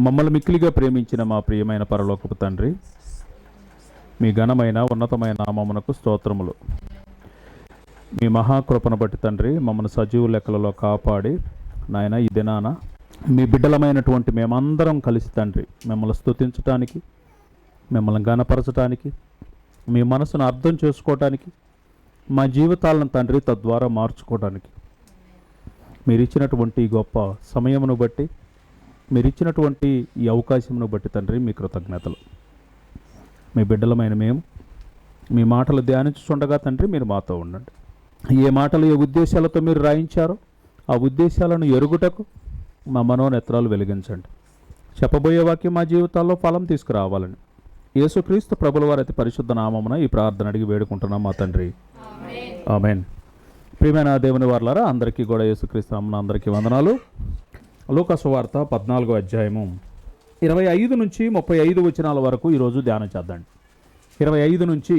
మమ్మల్ని మిక్కిలిగా ప్రేమించిన మా ప్రియమైన పరలోకపు తండ్రి, మీ ఘనమైన ఉన్నతమైన నామమునకు స్తోత్రములు. మీ మహాకృపను బట్టి తండ్రి మమ్మల్ని సజీవ లెక్కలలో కాపాడి నాయన ఈ దినాన మీ బిడ్డలమైనటువంటి మేమందరం కలిసి తండ్రి మిమ్మల్ని స్తుతించటానికి, మిమ్మల్ని ఘనపరచటానికి, మీ మనసును అర్థం చేసుకోవటానికి, మా జీవితాలను తండ్రి తద్వారా మార్చుకోవడానికి మీరు ఇచ్చినటువంటి గొప్ప సమయమును బట్టి, మీరు ఇచ్చినటువంటి ఈ అవకాశమును బట్టి తండ్రి మీ కృతజ్ఞతలు. మీ బిడ్డలమైన మేము మీ మాటలు ధ్యానించుండగా తండ్రి మీరు మాతో ఉండండి. ఏ మాటలు ఏ ఉద్దేశాలతో మీరు రాయించారో ఆ ఉద్దేశాలను ఎరుగుటకు మా మనోనేత్రాలు వెలిగించండి. చెప్పబోయే వాక్యం మా జీవితాల్లో ఫలం తీసుకురావాలని యేసుక్రీస్తు ప్రభుల వారి అతి పరిశుద్ధ నామమున ఈ ప్రార్థన అడిగి వేడుకుంటున్నాం మా తండ్రి, ఆమేన్. ప్రియమైన దేవుని వారలారా, అందరికీ కూడా యేసుక్రీస్తు నామమున అందరికీ వందనాలు. లూకా సువార్త 14వ అధ్యాయము 25 నుంచి 35 వచనాల వరకు ఈరోజు ధ్యానం చేద్దాం. 25 నుంచి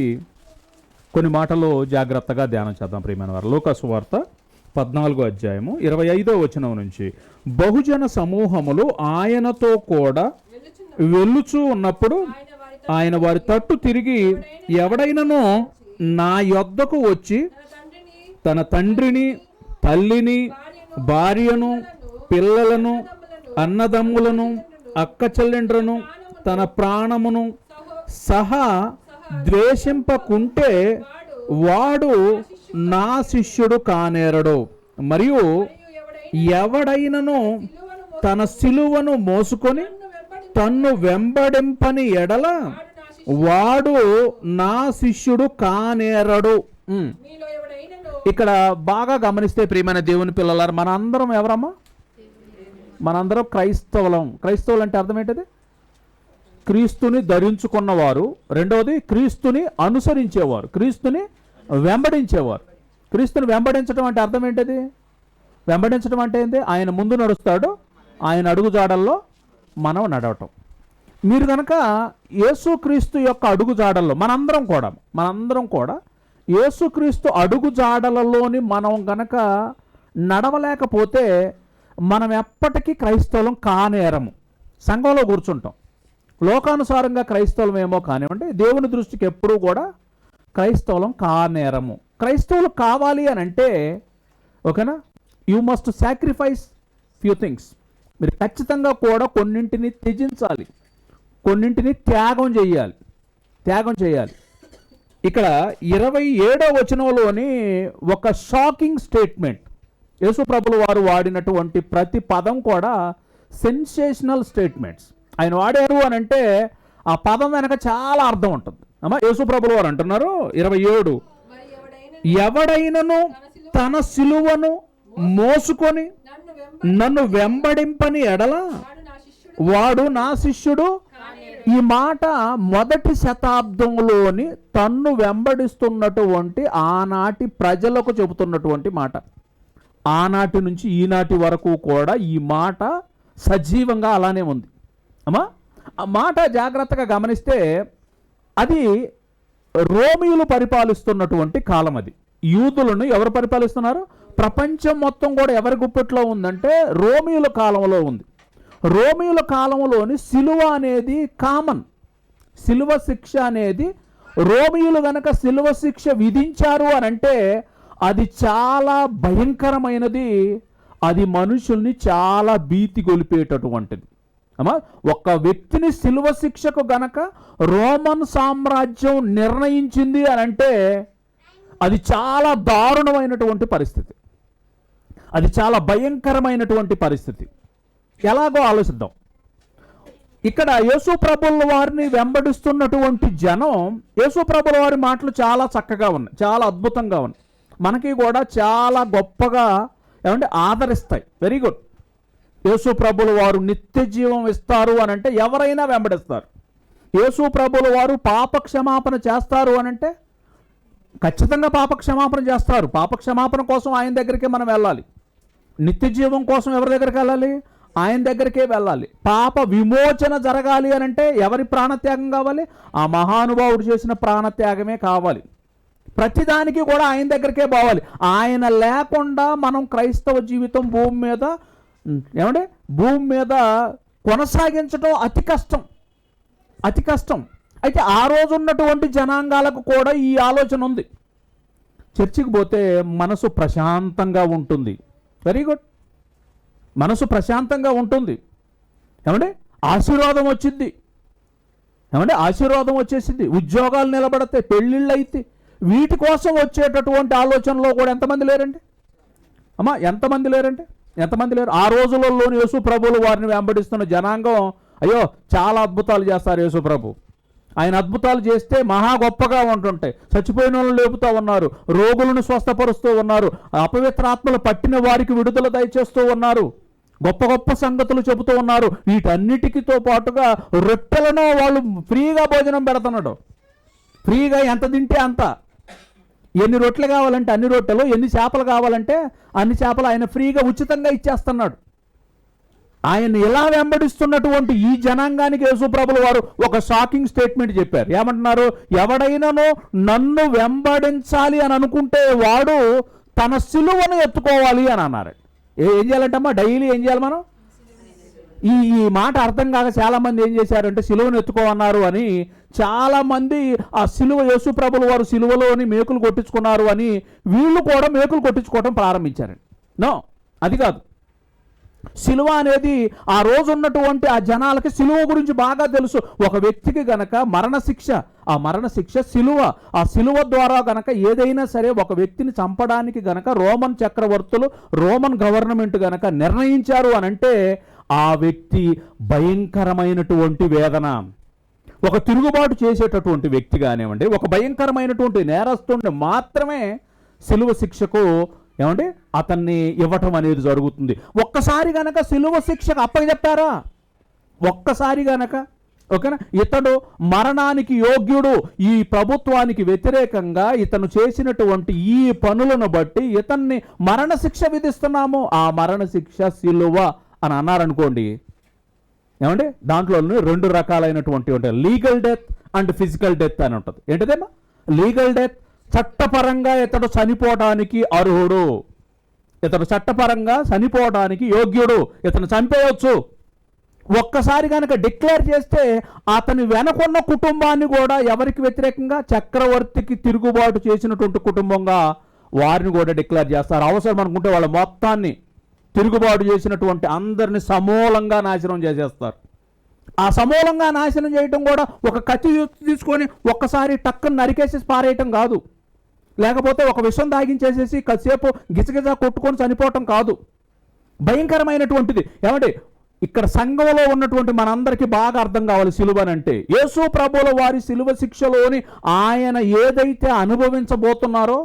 కొన్ని మాటలు జాగ్రత్తగా ధ్యానం చేద్దాం. ప్రియమైన వారు, లూకా సువార్త 14వ అధ్యాయము 25వ వచనం నుంచి, బహుజన సమూహములు ఆయనతో కూడా వెళ్ళుచూ ఉన్నప్పుడు ఆయన వారి తట్టు తిరిగి, ఎవడైనను నా యొద్దకు వచ్చి తన తండ్రిని, తల్లిని, భార్యను, పిల్లలను, అన్నదమ్ములను, అక్క చెల్లెండ్రను, తన ప్రాణమును సహా ద్వేషింపకుంటే వాడు నా శిష్యుడు కానేరడు. మరియు ఎవడైనను తన సిలువను మోసుకొని తన్ను వెంబడింపని ఎడల వాడు నా శిష్యుడు కానేరడు. ఇక్కడ బాగా గమనిస్తే ప్రియమైన దేవుని పిల్లలారా, మనందరం ఎవరమ్మా? మనందరం క్రైస్తవులం. క్రైస్తవులు అంటే అర్థం ఏంటిది? క్రీస్తుని ధరించుకున్నవారు. రెండవది క్రీస్తుని అనుసరించేవారు, క్రీస్తుని వెంబడించేవారు. క్రీస్తుని వెంబడించడం అంటే అర్థం ఏంటిది? వెంబడించడం అంటే ఏంటి? ఆయన ముందు నడుస్తాడు, ఆయన అడుగుజాడల్లో మనం నడవటం. మీరు కనుక యేసుక్రీస్తు యొక్క అడుగుజాడల్లో మనందరం కూడా యేసుక్రీస్తు అడుగుజాడలలోని మనం గనక నడవలేకపోతే మనం ఎప్పటికీ క్రైస్తవులం కానేరము. సంఘంలో కూర్చుంటాం, లోకానుసారంగా క్రైస్తవులం ఏమో కానివ్వండి, దేవుని దృష్టికి ఎప్పుడూ కూడా క్రైస్తవులం కానేరము. క్రైస్తవులు కావాలి అని అంటే ఓకేనా, you must sacrifice few things. మీరు ఖచ్చితంగా కూడా కొన్నింటిని త్యజించాలి, కొన్నింటిని త్యాగం చేయాలి. ఇక్కడ 27వ వచనంలోని ఒక షాకింగ్ స్టేట్మెంట్. యేసు ప్రభులు వారు వాడినటువంటి ప్రతి పదం కూడా సెన్సేషనల్ స్టేట్మెంట్స్. ఆయన వాడారు అని అంటే ఆ పదం వెనక చాలా అర్థం ఉంటుంది. అమ్మా, యేసు ప్రభులు వారు అంటున్నారు 27, ఎవడైనను తన సిలువను మోసుకొని నన్ను వెంబడింపని ఎడల వాడు నా శిష్యుడు. ఈ మాట మొదటి శతాబ్దంలోని తన్ను వెంబడిస్తున్నటువంటి ఆనాటి ప్రజలకు చెబుతున్నటువంటి మాట. ఆనాటి నుంచి ఈనాటి వరకు కూడా ఈ మాట సజీవంగా అలానే ఉంది. అమ్మా, ఆ మాట జాగ్రత్తగా గమనిస్తే అది రోమియులు పరిపాలిస్తున్నటువంటి కాలం. అది యూదులను ఎవరు పరిపాలిస్తున్నారు? ప్రపంచం మొత్తం కూడా ఎవరి గుప్పెట్లో ఉందంటే రోమియుల కాలంలో ఉంది. రోమియుల కాలంలోని సిలువ అనేది కామన్. సిలువ శిక్ష అనేది రోమియులు గనక సిలువ శిక్ష విధించారు అని అంటే అది చాలా భయంకరమైనది, అది మనుషుల్ని చాలా భీతి గొలిపేటటువంటిది. అమ్మా, ఒక వ్యక్తిని సిలువ శిక్షకు గనక రోమన్ సామ్రాజ్యం నిర్ణయించింది అని అంటే అది చాలా దారుణమైనటువంటి పరిస్థితి, అది చాలా భయంకరమైనటువంటి పరిస్థితి. ఎలాగో ఆలోచిద్దాం. ఇక్కడ యేసు ప్రభుల వారిని వెంబడిస్తున్నటువంటి జనం, యేసు ప్రభుల వారి మాటలు చాలా చక్కగా ఉన్నాయి, చాలా అద్భుతంగా ఉన్నాయి, మనకి కూడా చాలా గొప్పగా ఏమంటే ఆదరిస్తాయి. Very good. యేసు ప్రభుల వారు నిత్య జీవం ఇస్తారు అని అంటే ఎవరైనా వెంబడిస్తారు. యేసు ప్రభుల వారు పాప క్షమాపణ చేస్తారు అని అంటే ఖచ్చితంగా పాప క్షమాపణ చేస్తారు. పాప క్షమాపణ కోసం ఆయన దగ్గరికే మనం వెళ్ళాలి. నిత్య జీవం కోసం ఎవరి దగ్గరికి వెళ్ళాలి? ఆయన దగ్గరికే వెళ్ళాలి. పాప విమోచన జరగాలి అని అంటే ఎవరి ప్రాణత్యాగం కావాలి? ఆ మహానుభావుడు చేసిన ప్రాణత్యాగమే కావాలి. ప్రతిదానికి కూడా ఆయన దగ్గరికే పోవాలి. ఆయన లేకుండా మనం క్రైస్తవ జీవితం భూమి మీద కొనసాగించడం అతి కష్టం, అతి కష్టం. అయితే ఆ రోజు ఉన్నటువంటి జనాంగాలకు కూడా ఈ ఆలోచన ఉంది. చర్చికి పోతే మనసు ప్రశాంతంగా ఉంటుంది. వెరీ గుడ్, మనసు ప్రశాంతంగా ఉంటుంది. ఏమంటే ఆశీర్వాదం వచ్చింది, ఏమంటే ఆశీర్వాదం వచ్చేసింది, ఉద్యోగాలు నిలబడతాయి, పెళ్ళిళ్ళు అయితే. వీటి కోసం వచ్చేటటువంటి ఆలోచనలో కూడా ఎంతమంది లేరండి అమ్మా? ఎంతమంది లేరండి? ఎంతమంది లేరు? ఆ రోజులలోని యేసు ప్రభువులు వారిని వెంబడిస్తున్న జనాంగం, అయ్యో చాలా అద్భుతాలు చేస్తారు యేసు ప్రభు, ఆయన అద్భుతాలు చేస్తే మహా గొప్పగా ఉంటుంటాయి. చచ్చిపోయిన వాళ్ళని లేపుతూ ఉన్నారు, రోగులను స్వస్థపరుస్తూ ఉన్నారు, అపవిత్ర ఆత్మలు పట్టిన వారికి విడుదల దయచేస్తూ ఉన్నారు, గొప్ప గొప్ప సంగతులు చెబుతూ ఉన్నారు. వీటన్నిటికీతో పాటుగా రొట్టెలను వాళ్ళు ఫ్రీగా భోజనం పెడుతున్నాడు. ఫ్రీగా ఎంత తింటే అంత, ఎన్ని రొట్టెలు కావాలంటే అన్ని రొట్టెలు, ఎన్ని చేపలు కావాలంటే అన్ని చేపలు ఆయన ఫ్రీగా ఉచితంగా ఇచ్చేస్తున్నాడు. ఆయన ఇలా వెంబడిస్తున్నటువంటి ఈ జనాంగానికి యేసుప్రభుల వారు ఒక షాకింగ్ స్టేట్మెంట్ చెప్పారు. ఏమంటున్నారు? ఎవడైనానో నన్ను వెంబడించాలి అని అనుకుంటే వాడు తన సిలువను ఎత్తుకోవాలి అని అన్నారు. ఏం చేయాలంటమ్మా? డైలీ ఏం చేయాలి మనం? ఈ మాట అర్థం కాక చాలామంది ఏం చేశారంటే సిలువను ఎత్తుకోమన్నారు అని చాలామంది ఆ సిలువ యేసుప్రభుల వారు సిలువలోని మేకులు కొట్టించుకున్నారు అని వీళ్ళు కూడా మేకులు కొట్టించుకోవడం ప్రారంభించారండి. నో, అది కాదు. సిలువ అనేది ఆ రోజు ఉన్నటువంటి ఆ జనాలకి సిలువ గురించి బాగా తెలుసు. ఒక వ్యక్తికి గనక మరణశిక్ష, ఆ మరణశిక్ష సిలువ, ఆ సిలువ ద్వారా గనక ఏదైనా సరే ఒక వ్యక్తిని చంపడానికి గనక రోమన్ చక్రవర్తులు, రోమన్ గవర్నమెంట్ గనక నిర్ణయించారు అని అంటే ఆ వ్యక్తి భయంకరమైనటువంటి వేదన, ఒక తిరుగుబాటు చేసేటటువంటి వ్యక్తి కానివ్వండి, ఒక భయంకరమైనటువంటి నేరస్తుడిని మాత్రమే సిలువ శిక్షకు ఏమండి అతన్ని ఇవ్వటం అనేది జరుగుతుంది. ఒక్కసారి గనక సిలువ శిక్షకు అప్పచెప్పారా, ఒక్కసారి గనక ఓకేనా, ఇతడు మరణానికి యోగ్యుడు, ఈ ప్రభుత్వానికి వ్యతిరేకంగా ఇతను చేసినటువంటి ఈ పనులను బట్టి ఇతన్ని మరణశిక్ష విధిస్తున్నాము, ఆ మరణశిక్ష సిలువ అని అన్నారనుకోండి, ఏమండి దాంట్లో రెండు రకాలైనటువంటి ఉంటాయి, legal death and physical death అని ఉంటుంది. ఏంటిదేమా? లీగల్ డెత్, చట్టపరంగా ఇతడు చనిపోవడానికి అర్హుడు, ఇతడు చట్టపరంగా చనిపోవడానికి యోగ్యుడు, ఇతను చంపేయవచ్చు. ఒక్కసారి కనుక డిక్లేర్ చేస్తే అతని వెనకున్న కుటుంబాన్ని కూడా ఎవరికి వ్యతిరేకంగా? చక్రవర్తికి తిరుగుబాటు చేసినటువంటి కుటుంబంగా వారిని కూడా డిక్లేర్ చేస్తారు. అవసరం అనుకుంటే వాళ్ళ మొత్తాన్ని, తిరుగుబాటు చేసినటువంటి అందరిని సమూలంగా నాశనం చేసేస్తారు. ఆ సమూలంగా నాశనం చేయటం కూడా ఒక కత్తి తీసుకొని ఒక్కసారి టక్కుని నరికేసి పారేయటం కాదు, లేకపోతే ఒక విషం దాగించేసేసి కాసేపు గిజగిజ కొట్టుకొని చనిపోవటం కాదు. భయంకరమైనటువంటిది. ఏమంటే ఇక్కడ సంఘంలో ఉన్నటువంటి మనందరికీ బాగా అర్థం కావాలి సిలువనంటే. యేసు ప్రభువుల వారి సిలువ శిక్షలోని ఆయన ఏదైతే అనుభవించబోతున్నారో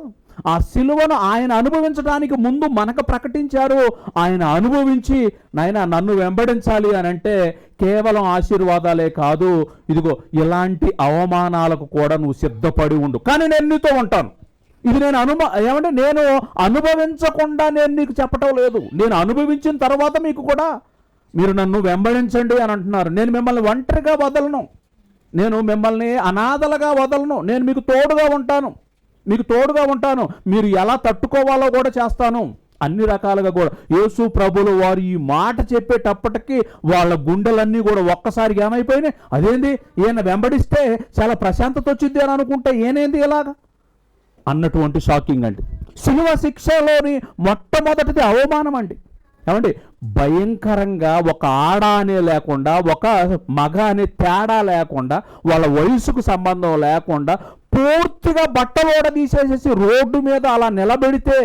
ఆ సిలువను ఆయన అనుభవించడానికి ముందు మనకు ప్రకటించారు. ఆయన అనుభవించి నాయన నన్ను వెంబడించాలి అని అంటే కేవలం ఆశీర్వాదాలే కాదు, ఇదిగో ఇలాంటి అవమానాలకు కూడా నువ్వు సిద్ధపడి ఉండు, కానీ నేను నీతో ఉంటాను. ఇది నేను ఏమంటే నేను అనుభవించకుండా నేను నీకు చెప్పటం లేదు, నేను అనుభవించిన తర్వాత మీకు కూడా మీరు నన్ను వెంబడించండి అని అంటున్నారు. నేను మిమ్మల్ని ఒంటరిగా వదలను, నేను మిమ్మల్ని అనాథలుగా వదలను, నేను మీకు తోడుగా ఉంటాను, మీకు తోడుగా ఉంటాను, మీరు ఎలా తట్టుకోవాలో కూడా చేస్తాను, అన్ని రకాలుగా కూడా. యేసు ప్రభువులు వారు ఈ మాట చెప్పేటప్పటికీ వాళ్ళ గుండెలన్నీ కూడా ఒక్కసారిగా ఏమైపోయినాయి? అదేంది ఈయన వెంబడిస్తే చాలా ప్రశాంతత వచ్చింది అని అనుకుంటే ఏనేంది ఇలాగా అన్నటువంటి షాకింగ్ అండి. సిలువ శిక్షలోని మొట్టమొదటిది అవమానం అండి. ఏమండి భయంకరంగా ఒక ఆడ అనే లేకుండా, ఒక మగ అనే తేడా లేకుండా, వాళ్ళ వయసుకు సంబంధం లేకుండా పూర్తిగా బట్టలోడ తీసేసేసి రోడ్డు మీద అలా నిలబెడితే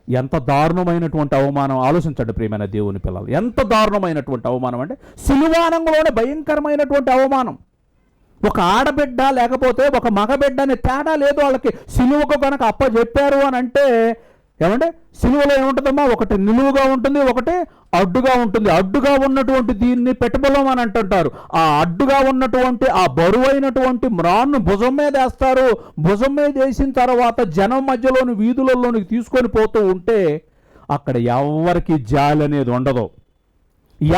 ఎంత దారుణమైనటువంటి అవమానం ఆలోచించండి ప్రియమైన దేవుని పిల్లలు. ఎంత దారుణమైనటువంటి అవమానం అంటే సిలువానంలోనే భయంకరమైనటువంటి అవమానం. ఒక ఆడబిడ్డ లేకపోతే ఒక మగబిడ్డ అనే తేడా లేదు వాళ్ళకి. సిలువకు కనుక అప్పచెప్పారు అని అంటే ఏమంటే సిలువలో ఏముంటుందమ్మా? ఒకటి నిలువుగా ఉంటుంది, ఒకటి అడ్డుగా ఉంటుంది. అడ్డుగా ఉన్నటువంటి దీన్ని పెట్టబలం అని అంటుంటారు. ఆ అడ్డుగా ఉన్నటువంటి ఆ బరువైనటువంటి మ్రాన్ను భుజం మీద వేస్తారు. భుజం మీద వేసిన తర్వాత జనం మధ్యలోని వీధులలోనికి తీసుకొని పోతూ ఉంటే అక్కడ ఎవరికి జాలి అనేది ఉండదు.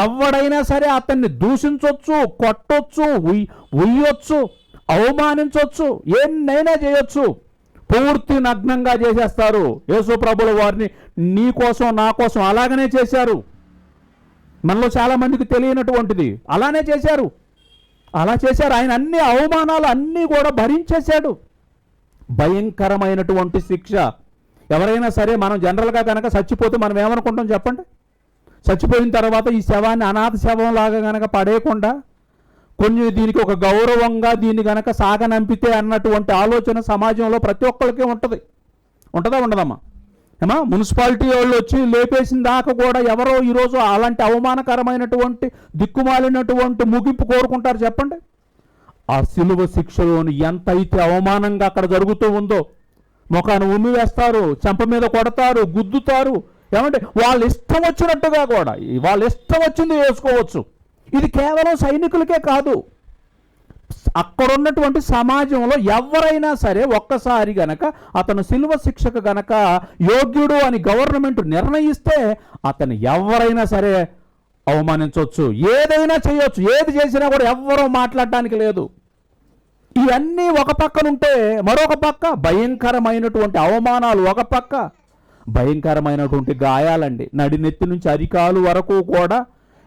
ఎవడైనా సరే అతన్ని దూషించవచ్చు, కొట్టొచ్చు, ఉయ్యొచ్చు, అవమానించవచ్చు, ఏన్నైనా చేయొచ్చు, పూర్తి నగ్నంగా చేసేస్తారు. యేసు ప్రభువుల వారిని నీ కోసం నా కోసం అలాగనే చేశారు. మనలో చాలా మందికి తెలియనటువంటిది. అలానే చేశారు, అలా చేశారు. ఆయన అన్ని అవమానాలు అన్నీ కూడా భరించేశాడు. భయంకరమైనటువంటి శిక్ష. ఎవరైనా సరే మనం జనరల్గా కనుక చచ్చిపోతే మనం ఏమనుకుంటాం చెప్పండి? చచ్చిపోయిన తర్వాత ఈ శవాన్ని అనాథ శవం లాగా కనుక పడేయకుండా కొన్ని దీనికి ఒక గౌరవంగా దీన్ని కనుక సాగనంపితే అన్నటువంటి ఆలోచన సమాజంలో ప్రతి ఒక్కరికి ఉంటుంది. ఉంటుందా ఉండదమ్మా? ఏమా మున్సిపాలిటీ వాళ్ళు వచ్చి లేపేసిన దాకా కూడా ఎవరో ఈరోజు అలాంటి అవమానకరమైనటువంటి దిక్కుమాలినటువంటి ముగింపు కోరుకుంటారు చెప్పండి? ఆ సిలువ శిక్షలోని ఎంత అయితే అవమానంగా అక్కడ జరుగుతూ ఉందో, ముఖాన్ని ఉమ్మి వేస్తారు, చెంప మీద కొడతారు, గుద్దుతారు. ఏమంటే వాళ్ళ ఇష్టం వచ్చినట్టుగా కూడా వాళ్ళ ఇష్టం వచ్చింది వేసుకోవచ్చు. ఇది కేవలం సైనికులకే కాదు, అక్కడున్నటువంటి సమాజంలో ఎవరైనా సరే ఒక్కసారి గనక అతను సిలువ శిక్షకు గనక యోగ్యుడు అని గవర్నమెంట్ నిర్ణయిస్తే అతను ఎవరైనా సరే అవమానించవచ్చు, ఏదైనా చేయొచ్చు. ఏది చేసినా కూడా ఎవ్వరూ మాట్లాడటానికి లేదు. ఇవన్నీ ఒక పక్కనుంటే మరొక పక్క భయంకరమైనటువంటి అవమానాలు, ఒక పక్క భయంకరమైనటువంటి గాయాలండి. నడినెత్తి నుంచి అరికాలు వరకు కూడా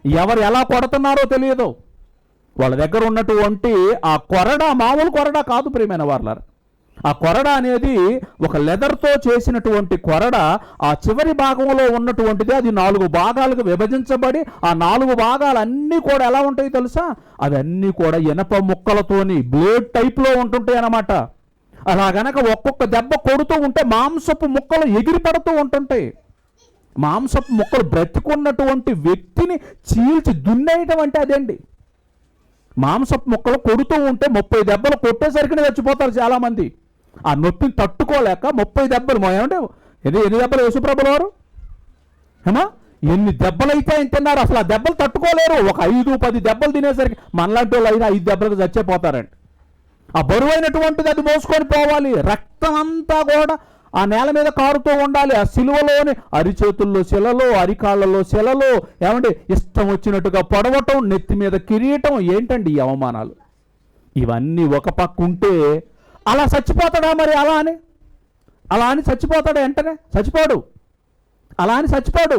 ఎవరు ఎలా కొడుతున్నారో తెలియదు. వాళ్ళ దగ్గర ఉన్నటువంటి ఆ కొరడ మామూలు కొరడ కాదు ప్రియమైన వారలారా. ఆ కొరడ అనేది ఒక లెదర్తో చేసినటువంటి కొరడ. ఆ చివరి భాగంలో ఉన్నటువంటిది అది 4 భాగాలకు విభజించబడి ఆ 4 భాగాలన్నీ కూడా ఎలా ఉంటాయి తెలుసా? అవన్నీ కూడా ఇనప ముక్కలతోని బ్లేడ్ టైప్లో ఉంటుంటాయి అన్నమాట. అలా గనక ఒక్కొక్క దెబ్బ కొడుతూ ఉంటే మాంసపు ముక్కలు ఎగిరి పడుతూ ఉంటుంటాయి. మాంసపు ముక్కలు బ్రతికున్నటువంటి వ్యక్తిని చీల్చి దున్నేయటం అంటే అదేండి. మాంసపు ముక్కలు కొడుతూ ఉంటే 30 దెబ్బలు కొట్టేసరికి చచ్చిపోతారు చాలామంది. ఆ నొప్పిని తట్టుకోలేక 30 దెబ్బలు. ఏమంటే ఎన్ని దెబ్బలు యేసుప్రభుల వారు? ఏమా ఎన్ని దెబ్బలు అయితే తిన్నారు, అసలు ఆ దెబ్బలు తట్టుకోలేరు. ఒక 5-10 దెబ్బలు తినేసరికి మనలాంటి వాళ్ళు అయినా 5 దెబ్బలకు చచ్చిపోతారండి. ఆ బరువైనటువంటిది అది మోసుకొని పోవాలి. రక్తం అంతా కూడా ఆ నేల మీద కారుతూ ఉండాలి. ఆ సిలువలోని అరిచేతుల్లో శిలలో, అరికాళ్ళలో శిలలో. ఏమంటే ఇష్టం వచ్చినట్టుగా పొడవటం, నెత్తి మీద కిరీటం. ఏంటండి ఈ అవమానాలు? ఇవన్నీ ఒక పక్క ఉంటే అలా చచ్చిపోతాడా మరి? అలా అని చచ్చిపోతాడా? వెంటనే చచ్చిపోడు. అలా అని చచ్చిపోడు,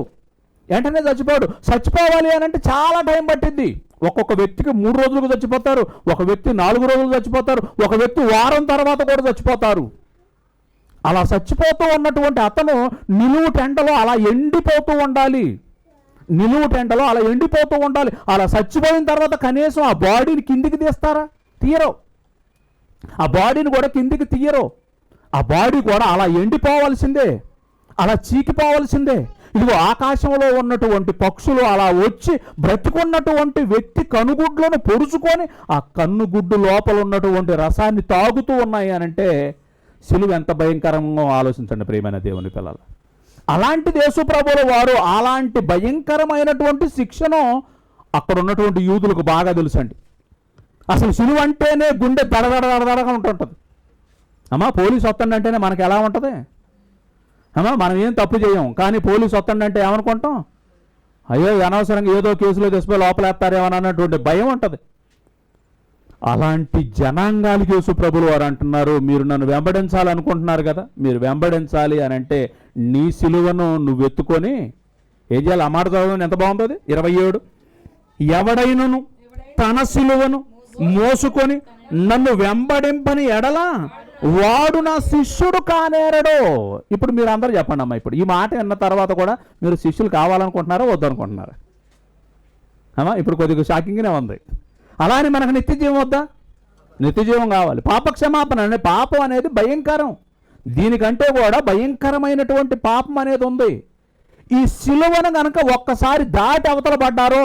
వెంటనే చచ్చిపోడు. చచ్చిపోవాలి అని అంటే చాలా టైం పట్టింది. ఒక్కొక్క వ్యక్తికి 3 రోజులకు చచ్చిపోతారు, ఒక వ్యక్తి 4 రోజులు చచ్చిపోతారు, ఒక వ్యక్తి వారం తర్వాత కూడా చచ్చిపోతారు. అలా చచ్చిపోతూ ఉన్నటువంటి అతను నిలువు టెంటలో అలా ఎండిపోతూ ఉండాలి. నిలువు టెంటలో అలా ఎండిపోతూ ఉండాలి. అలా చచ్చిపోయిన తర్వాత కనీసం ఆ బాడీని కిందికి తీస్తారా? తీయరు. ఆ బాడీని కూడా కిందికి తీయరు. ఆ బాడీ కూడా అలా ఎండిపోవాల్సిందే, అలా చీకిపోవాల్సిందే. ఇదిగో ఆకాశంలో ఉన్నటువంటి పక్షులు అలా వచ్చి బ్రతికున్నటువంటి వ్యక్తి కనుగుడ్లను పొడుచుకొని ఆ కన్నుగుడ్డు లోపల ఉన్నటువంటి రసాన్ని తాగుతూ ఉన్నాయి అనంటే సిలువ ఎంత భయంకరంగా ఆలోచించండి ప్రియమైన దేవుని పిల్లలు. అలాంటి యేసుప్రభుల వారు అలాంటి భయంకరమైనటువంటి శిక్షను అక్కడ ఉన్నటువంటి యూదులకు బాగా తెలుసండి. అసలు సిలువ అంటేనే గుండె దడదడదడగా ఉంటుంటుంది. అమ్మా పోలీసు వత్తండి అంటేనే మనకు ఎలా ఉంటుంది? అమ్మా మనం ఏం తప్పు చేయం, కానీ పోలీసు వత్తండి అంటే ఏమనుకుంటాం? అయ్యో అనవసరంగా ఏదో కేసులో తెసిపోయి లోపలేస్తారేమో అన్నటువంటి భయం ఉంటుంది. అలాంటి జనాంగాలకి యేసు ప్రభులు వారు అంటున్నారు, మీరు నన్ను వెంబడించాలనుకుంటున్నారు కదా, మీరు వెంబడించాలి అని అంటే నీ సిలువను నువ్వు ఎత్తుకొని ఏం చేయాలి? ఆ మాట చదవడం ఎంత బాగుంటుంది. 27 ఎవడైనను తన సిలువను మోసుకొని నన్ను వెంబడింపని ఎడలా వాడు నా శిష్యుడు కానేరడు. ఇప్పుడు మీరు అందరూ చెప్పండి అమ్మా, ఇప్పుడు ఈ మాట విన్న తర్వాత కూడా మీరు శిష్యులు కావాలనుకుంటున్నారా వద్దనుకుంటున్నారా? అమ్మా ఇప్పుడు కొద్దిగా షాకింగ్గానే ఉంది. అలా అని మనకు నిత్యజీవం వద్దా? నిత్యజీవం కావాలి. పాప క్షమాపణ అనే పాపం అనేది భయంకరం. దీనికంటే కూడా భయంకరమైనటువంటి పాపం అనేది ఉంది. ఈ సిలువను గనక ఒక్కసారి దాటి అవతల పడ్డారో,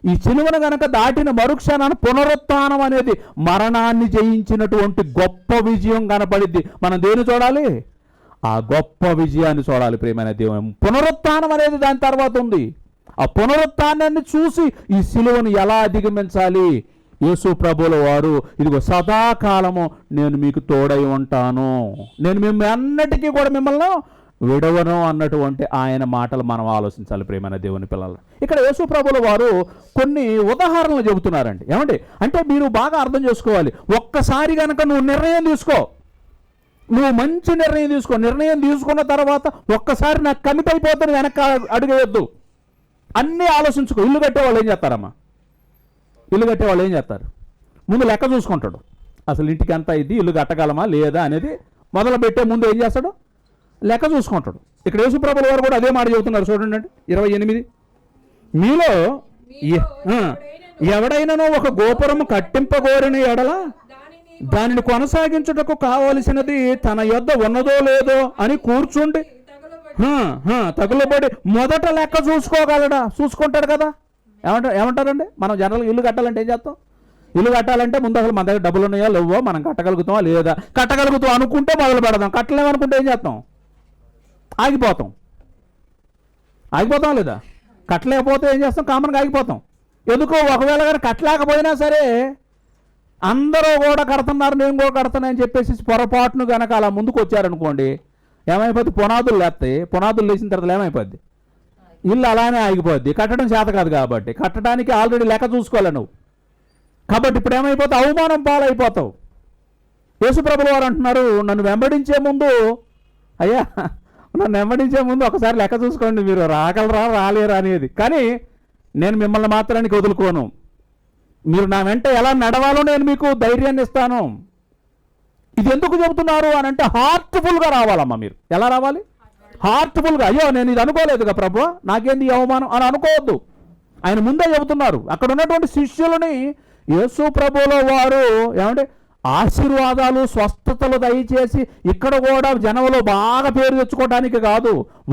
ఈ సిలువను గనక దాటిన మరుక్షణాన్ని పునరుత్థానం అనేది మరణాన్ని జయించినటువంటి గొప్ప విజయం కనపడిద్ది. మనం దేన్ని చూడాలి? ఆ గొప్ప విజయాన్ని చూడాలి ప్రియమైన దేవుని. పునరుత్థానం అనేది దాని తర్వాత ఉంది. ఆ పునరుత్థానాన్ని చూసి ఈ సిలువను ఎలా అధిగమించాలి? యేసు ప్రభువుల వారు ఇదిగో సదాకాలము నేను మీకు తోడై ఉంటాను, నేను మిమ్మల్ని అన్నిటికీ కూడా మిమ్మల్ని విడవను అన్నటువంటి ఆయన మాటలు మనం ఆలోచించాలి ప్రియమైన దేవుని పిల్లలు. ఇక్కడ యేసు ప్రభువుల వారు కొన్ని ఉదాహరణలు చెబుతున్నారండి. ఏమండి అంటే మీరు బాగా అర్థం చేసుకోవాలి. ఒక్కసారి కనుక నువ్వు నిర్ణయం తీసుకో, నువ్వు మంచి నిర్ణయం తీసుకో. నిర్ణయం తీసుకున్న తర్వాత ఒక్కసారి నాకు కమిట్ అయిపోతాను వెనక్కి అడిగేయొద్దు. అన్నీ ఆలోచించుకో. ఇల్లు కట్టేవాళ్ళు ఏం చేస్తారమ్మా? ఇల్లు కట్టేవాళ్ళు ఏం చేస్తారు? ముందు లెక్క చూసుకుంటాడు. అసలు ఇంటికి ఎంత అయింది, ఇల్లు కట్టగలమా లేదా అనేది మొదలు పెట్టే ముందు ఏం చేస్తాడు? లెక్క చూసుకుంటాడు. ఇక్కడ యేసుప్రభుల వారు కూడా అదే మాట చెబుతున్నారు. చూడండి 28, మీలో ఎవడైనానో ఒక గోపురము కట్టింపగోరిన ఎడల దానిని కొనసాగించుటకు కావలసినది తన యొద్ద ఉన్నదో లేదో అని కూర్చుండి తగులుబడి మొదట లెక్క చూసుకోగలడా? చూసుకుంటాడు కదా. ఏమంటారండి? మనం జనరల్గా ఇల్లు కట్టాలంటే ఏం చేస్తాం? ఇల్లు కట్టాలంటే ముందు అసలు మన దగ్గర డబ్బులు ఉన్నాయా లేవో, మనం కట్టగలుగుతామా లేదా, కట్టగలుగుతాం అనుకుంటే మొదలు పెడదాం. కట్టలేమనుకుంటే ఏం చేస్తాం? ఆగిపోతాం లేదా? కట్టలేకపోతే ఏం చేస్తాం? కామన్గా ఆగిపోతాం. ఎందుకో ఒకవేళ కానీ కట్టలేకపోయినా సరే అందరూ కూడా కడుతున్నారు, నేను కూడా కడుతున్నా అని చెప్పేసి పొరపాటును కనుక అలా ముందుకు వచ్చారనుకోండి, ఏమైపోద్ది? పునాదులు లేస్తాయి. పునాదులు లేచిన తర్వాత ఏమైపోద్ది? ఇల్లు అలానే ఆగిపోద్ది. కట్టడం చేత కాదు కాబట్టి. కట్టడానికి ఆల్రెడీ లెక్క చూసుకోవాలి నువ్వు. కాబట్టి ఇప్పుడు ఏమైపోతావు? అవమానం పాలైపోతావు. యేసుప్రభుల వారు అంటున్నారు, నన్ను వెంబడించే ముందు, అయ్యా నన్ను వెంబడించే ముందు ఒకసారి లెక్క చూసుకోండి, మీరు రాగలరా రాలేరా అనేది. కానీ నేను మిమ్మల్ని మాత్రానికి వదులుకోను. మీరు నా వెంట ఎలా నడవాలో నేను మీకు ధైర్యాన్ని ఇస్తాను. ఇది ఎందుకు చెబుతున్నారు అని అంటే, హార్ట్ఫుల్గా రావాలమ్మా. మీరు ఎలా రావాలి? హార్ట్ఫుల్గా. అయ్యో నేను ఇది అనుకోలేదుగా ప్రభు, నాకేంది అవమానం అని అనుకోవద్దు. ఆయన ముందే చెబుతున్నారు. అక్కడ ఉన్నటువంటి శిష్యులని యేసు ప్రభువుల వారు ఏమంటే ఆశీర్వాదాలు, స్వస్థతలు దయచేసి ఇక్కడ కూడా జనంలో బాగా పేరు తెచ్చుకోవడానికి కాదు,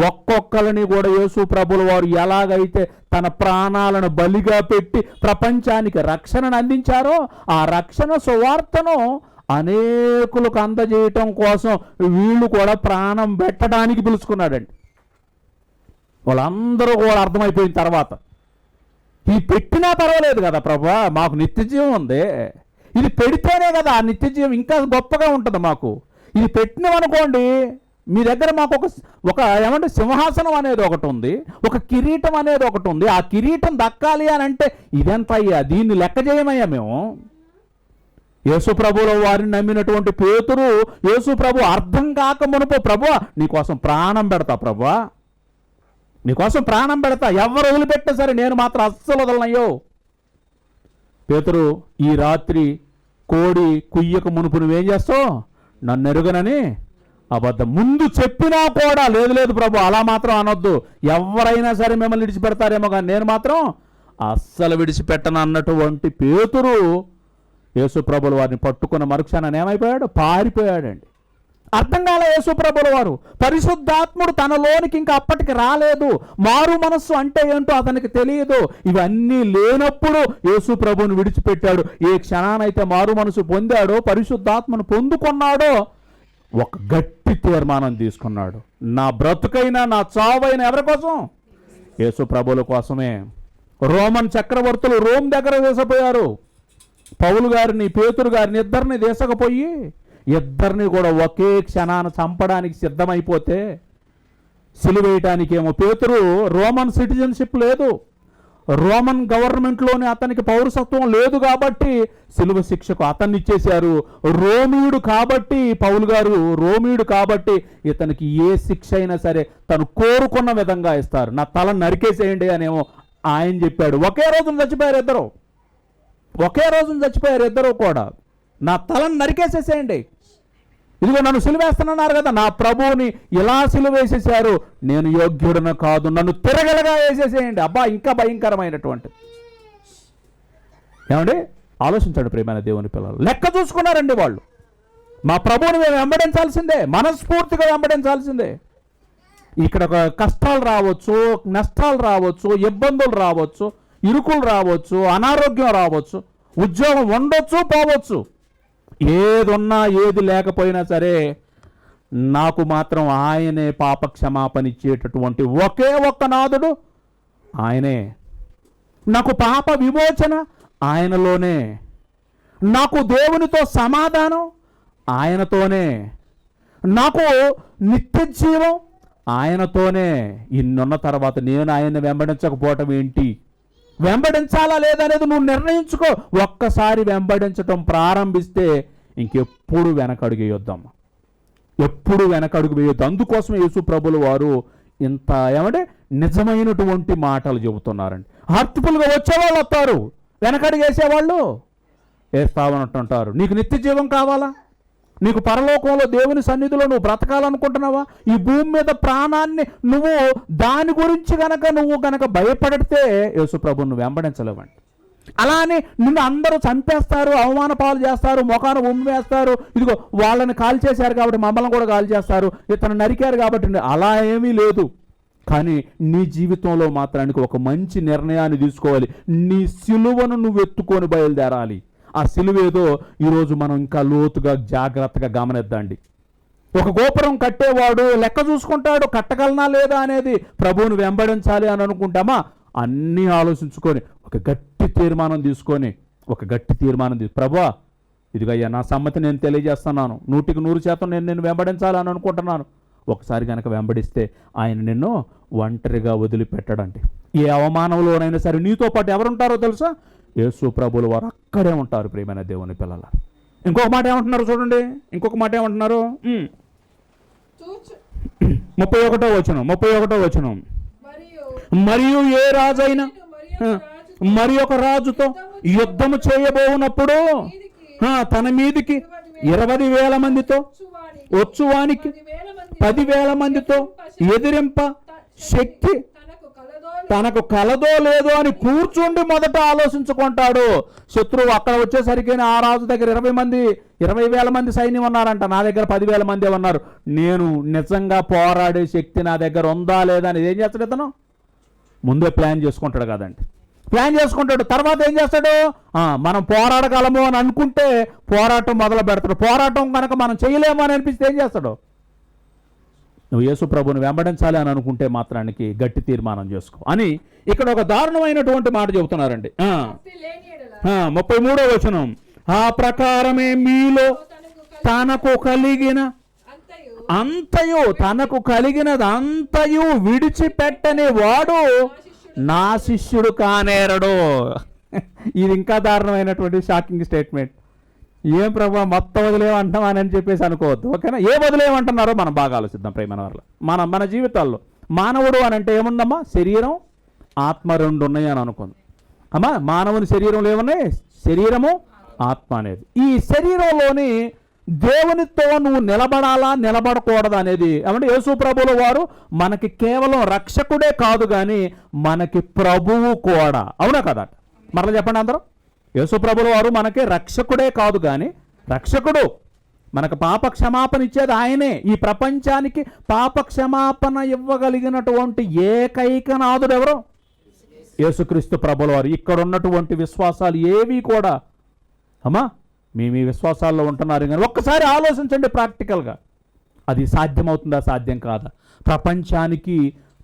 ఒక్కొక్కరిని కూడా యేసు ప్రభువుల వారు ఎలాగైతే తన ప్రాణాలను బలిగా పెట్టి ప్రపంచానికి రక్షణను అందించారో ఆ రక్షణ సువార్తను అనేకులకు అందజేయటం కోసం వీళ్ళు కూడా ప్రాణం పెట్టడానికి పిలుచుకున్నాడండి. వాళ్ళందరూ కూడా అర్థమైపోయిన తర్వాత, ఇది పెట్టినా పర్వాలేదు కదా ప్రభా, మాకు నిత్యజీవం ఉంది, ఇది పెడితేనే కదా ఆ నిత్యజీవం ఇంకా గొప్పగా ఉంటుంది మాకు. ఇది పెట్టినమనుకోండి, మీ దగ్గర మాకు ఒక ఏమంటే సింహాసనం అనేది ఒకటి ఉంది, ఒక కిరీటం అనేది ఒకటి ఉంది. ఆ కిరీటం దక్కాలి అని అంటే ఇదెంత అయ్యా, దీన్ని లెక్క చేయమయ్యా మేము. యేసుప్రభుల వారిని నమ్మినటువంటి పేతురు యేసుప్రభు అర్థం కాక మునుపు, ప్రభువా నీకోసం ప్రాణం పెడతా, ప్రభువా నీకోసం ప్రాణం పెడతా, ఎవరు వదిలిపెట్టినా సరే నేను మాత్రం అస్సలు వదలనయ్యో. పేతురు, ఈ రాత్రి కోడి కుయ్యకు మునుపు నువ్వేం చేస్తావు? నన్ను ఎరుగనని అబద్ధం. ముందు చెప్పినా కూడా లేదు ప్రభు అలా మాత్రం అనొద్దు, ఎవరైనా సరే మిమ్మల్ని విడిచిపెడతారేమో కానీ నేను మాత్రం అస్సలు విడిచిపెట్టను అన్నటువంటి పేతురు యేసు ప్రభుల వారిని పట్టుకున్న మరుక్షణాన్ని ఏమైపోయాడు? పారిపోయాడండి. అర్థం కాలే యేసు ప్రభుల వారు. పరిశుద్ధాత్ముడు తనలోనికి ఇంకా అప్పటికి రాలేదు. మారు మనస్సు అంటే ఏంటో అతనికి తెలియదు. ఇవన్నీ లేనప్పుడు యేసు ప్రభువుని విడిచిపెట్టాడు. ఏ క్షణానైతే మారు మనసు పొందాడో, పరిశుద్ధాత్మను పొందుకున్నాడో, ఒక గట్టి తీర్మానం తీసుకున్నాడు. నా బ్రతుకైనా నా చావైనా ఎవరి కోసం? యేసు ప్రభుల కోసమే. రోమన్ చక్రవర్తులు రోమ్ దగ్గర వేసపోయారు. పౌలు గారిని, పేతురు గారిని ఇద్దరిని దేశకపోయి ఇద్దరిని కూడా ఒకే క్షణాన చంపడానికి సిద్ధమైపోతే, సిలువేయటానికి ఏమో పేతురు రోమన్ సిటిజన్షిప్ లేదు, రోమన్ గవర్నమెంట్లోనే అతనికి పౌరసత్వం లేదు కాబట్టి సిలువ శిక్షకు అతన్ని ఇచ్చేశారు. రోమీయుడు కాబట్టి, పౌలు గారు రోమీయుడు కాబట్టి ఇతనికి ఏ శిక్ష అయినా సరే తను కోరుకున్న విధంగా ఇస్తారు. నా తల నరికేసేయండి అనేమో ఆయన చెప్పాడు. ఒకే రోజున చచ్చిపోయారు ఇద్దరు, ఒకే రోజున చచ్చిపోయారు ఇద్దరు కూడా. నా తలను నరికేసేసేయండి, ఇదిగో నన్ను సిలువేస్తున్నారు కదా, నా ప్రభువుని ఇలా సిలువేసేశారు, నేను యోగ్యుడను కాదు, నన్ను తిరగలగా వేసేసేయండి. అబ్బా, ఇంకా భయంకరమైనటువంటి. ఏమండి ఆలోచించండి ప్రియమైన దేవుని పిల్లలు. లెక్క చూసుకున్నారండి వాళ్ళు. మా ప్రభువుని మేము వెంబడించాల్సిందే, మనస్ఫూర్తిగా వెంబడించాల్సిందే. ఇక్కడ కష్టాలు రావచ్చు, నష్టాలు రావచ్చు, ఇబ్బందులు రావచ్చు, ఇరుకులు రావచ్చు, అనారోగ్యం రావచ్చు, ఉద్యోగం ఉండొచ్చు పోవచ్చు, ఏది ఉన్నా ఏది లేకపోయినా సరే నాకు మాత్రం ఆయనే పాప క్షమాపణ ఇచ్చేటటువంటి ఒకే ఒక్క నాథుడు ఆయనే. నాకు పాప విమోచన ఆయనలోనే, నాకు దేవునితో సమాధానం ఆయనతోనే, నాకు నిత్య జీవం ఆయనతోనే. ఇన్నున్న తర్వాత నేను ఆయన్ని వెంబడించకపోవటం ఏంటి? వెంబడించాలా లేదనేది నువ్వు నిర్ణయించుకో. ఒక్కసారి వెంబడించటం ప్రారంభిస్తే ఇంకెప్పుడు వెనకడుగు వేయొద్దమ్మా, ఎప్పుడు వెనకడుగు వేయొద్దు. అందుకోసం యేసు ప్రభుల వారు ఇంత ఏమంటే నిజమైనటువంటి మాటలు చెబుతున్నారండి. హార్ట్ఫుల్గా వచ్చేవాళ్ళు వస్తారు, వెనకడికి వేసేవాళ్ళు వేస్తామన్నట్టుంటారు. నీకు నిత్య జీవం కావాలా? నీకు పరలోకంలో దేవుని సన్నిధిలో నువ్వు బ్రతకాలనుకుంటున్నావా? ఈ భూమి మీద ప్రాణాన్ని నువ్వు దాని గురించి నువ్వు గనక భయపడితే యేసు ప్రభువును నువ్వు వెంబడించలేవండి. అలా అని నిన్ను అందరూ చంపేస్తారు, అవమాన పాలు చేస్తారు, ముఖాన ఉమ్మి వేస్తారు. ఇదిగో వాళ్ళని కాల్ చేశారు కాబట్టి మమ్మల్ని కూడా కాల్ చేస్తారు, ఇతను నరికారు కాబట్టి అలా ఏమీ లేదు. కానీ నీ జీవితంలో మాత్రానికి ఒక మంచి నిర్ణయాన్ని తీసుకోవాలి. నీ సిలువను నువ్వు ఎత్తుకొని బయలుదేరాలి. ఆ సిలువ ఏదో ఈరోజు మనం ఇంకా లోతుగా జాగ్రత్తగా గమనిద్దండి. ఒక గోపురం కట్టేవాడు లెక్క చూసుకుంటాడు, కట్టగలనా లేదా అనేది. ప్రభువును వెంబడించాలి అని అనుకుంటామా? అన్నీ ఆలోచించుకొని ఒక గట్టి తీర్మానం తీసుకొని ప్రభువా ఇదిగయ్యా నా సమ్మతి నేను తెలియజేస్తున్నాను, 100% నేను వెంబడించాలని అనుకుంటున్నాను. ఒకసారి కనుక వెంబడిస్తే ఆయన నిన్ను ఒంటరిగా వదిలిపెట్టడండి. ఏ అవమానంలోనైనా సరే నీతో పాటు ఎవరుంటారో తెలుసా? యేసు ప్రభువుల వారు అక్కడే ఉంటారు. ప్రియమైన దేవుని పిల్లల, ఇంకొక మాట ఏమంటున్నారు చూడండి, ఇంకొక మాట ఏమంటున్నారు? 31వ వచనం. మరియు ఏ రాజైనా మరి ఒక రాజుతో యుద్ధము చేయబోనప్పుడు తన మీదికి 20,000 మందితో వచ్చువానికి 10,000 మందితో ఎదిరింప శక్తి తనకు కలదో లేదో అని కూర్చుండి మొదట ఆలోచించుకుంటాడు. శత్రువు అక్కడ వచ్చేసరికి ఆ రాజు దగ్గర 20,000 మంది సైన్యం ఉన్నారంట, నా దగ్గర 10,000 మంది ఉన్నారు. నేను నిజంగా పోరాడే శక్తి నా దగ్గర ఉందా లేదా అని ఏం చేస్తాడు? ఇతను ముందే ప్లాన్ చేసుకుంటాడు కదండి. ప్లాన్ చేసుకుంటాడు. తర్వాత ఏం చేస్తాడు? మనం పోరాడగలము అని అనుకుంటే పోరాటం మొదలు పెడతాడు. పోరాటం కనుక మనం చేయలేము అని అనిపిస్తే ఏం చేస్తాడు? నువ్వు యేసు ప్రభువుని వెంబడించాలి అని అనుకుంటే మాత్రానికి గట్టి తీర్మానం చేసుకో అని ఇక్కడ ఒక దారుణమైనటువంటి మాట చెబుతున్నారండి. 33వ వచనం. ఆ ప్రకారమే మీలో తనకు కలిగినది అంతయు విడిచిపెట్టని వాడు నా శిష్యుడు కానేరడు. ఇది ఇంకా దారుణమైనటువంటి షాకింగ్ స్టేట్మెంట్. ఏం ప్రభు మొత్తం వదిలేమంటాం అని చెప్పేసి అనుకోవద్దు, ఓకేనా? ఏ వదిలేమంటున్నారో మనం బాగా ఆలోచిద్దాం. ప్రేమ మన జీవితాల్లో మానవుడు అని అంటే ఏముందమ్మా? శరీరం ఆత్మ 2 ఉన్నాయి అని అనుకుంది అమ్మా. మానవుని శరీరంలో ఏమున్నాయి? శరీరము ఆత్మ అనేది. ఈ శరీరంలోని దేవునితో నువ్వు నిలబడాలా నిలబడకూడదు అనేది ఏమంటే యేసు ప్రభువుల వారు మనకి కేవలం రక్షకుడే కాదు కానీ మనకి ప్రభువు కూడా, అవునా కదా? మరలా చెప్పండి అందరూ. యేసు ప్రభువుల వారు మనకి రక్షకుడే కాదు కానీ రక్షకుడు, మనకు పాప క్షమాపణ ఇచ్చేది ఆయనే. ఈ ప్రపంచానికి పాప క్షమాపణ ఇవ్వగలిగినటువంటి ఏకైక నాథుడు ఎవరు? యేసుక్రీస్తు ప్రభువుల వారు. ఇక్కడ ఉన్నటువంటి విశ్వాసాలు ఏవి కూడా అమ్మా మీ విశ్వాసాల్లో ఉంటున్నారు కానీ ఒక్కసారి ఆలోచించండి ప్రాక్టికల్గా, అది సాధ్యమవుతుందా? సాధ్యం కాదా? ప్రపంచానికి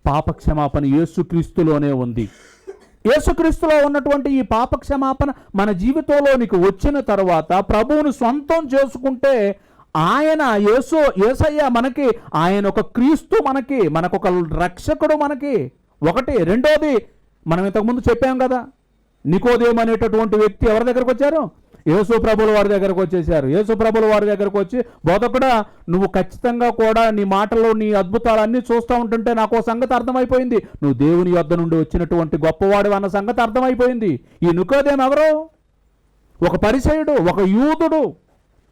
పాప క్షమాపణ యేసుక్రీస్తులోనే ఉంది. యేసుక్రీస్తులో ఉన్నటువంటి ఈ పాప క్షమాపణ మన జీవితంలోనికి వచ్చిన తర్వాత ప్రభువును సొంతం చేసుకుంటే ఆయన యేసయ్య మనకి, ఆయన ఒక క్రీస్తు మనకొక రక్షకుడు మనకి. ఒకటి. రెండోది, మనం ఇంతకుముందు చెప్పాం కదా, నికోదేము అనేటటువంటి వ్యక్తి ఎవరి దగ్గరకు వచ్చారు? యేసు ప్రభువుల వారి దగ్గరకు వచ్చేసారు. యేసు ప్రభువుల వారి దగ్గరకు వచ్చి, బోధకుడా నువ్వు ఖచ్చితంగా కూడా నీ మాటల్లో నీ అద్భుతాలన్నీ చూస్తూ ఉంటుంటే నాకు ఒక సంగతి అర్థమైపోయింది, నువ్వు దేవుని యొద్ద నుండి వచ్చినటువంటి గొప్పవాడు అన్న సంగతి అర్థమైపోయింది. ఈ నికోదేము ఎవరు? ఒక పరిసయుడు, ఒక యూదుడు,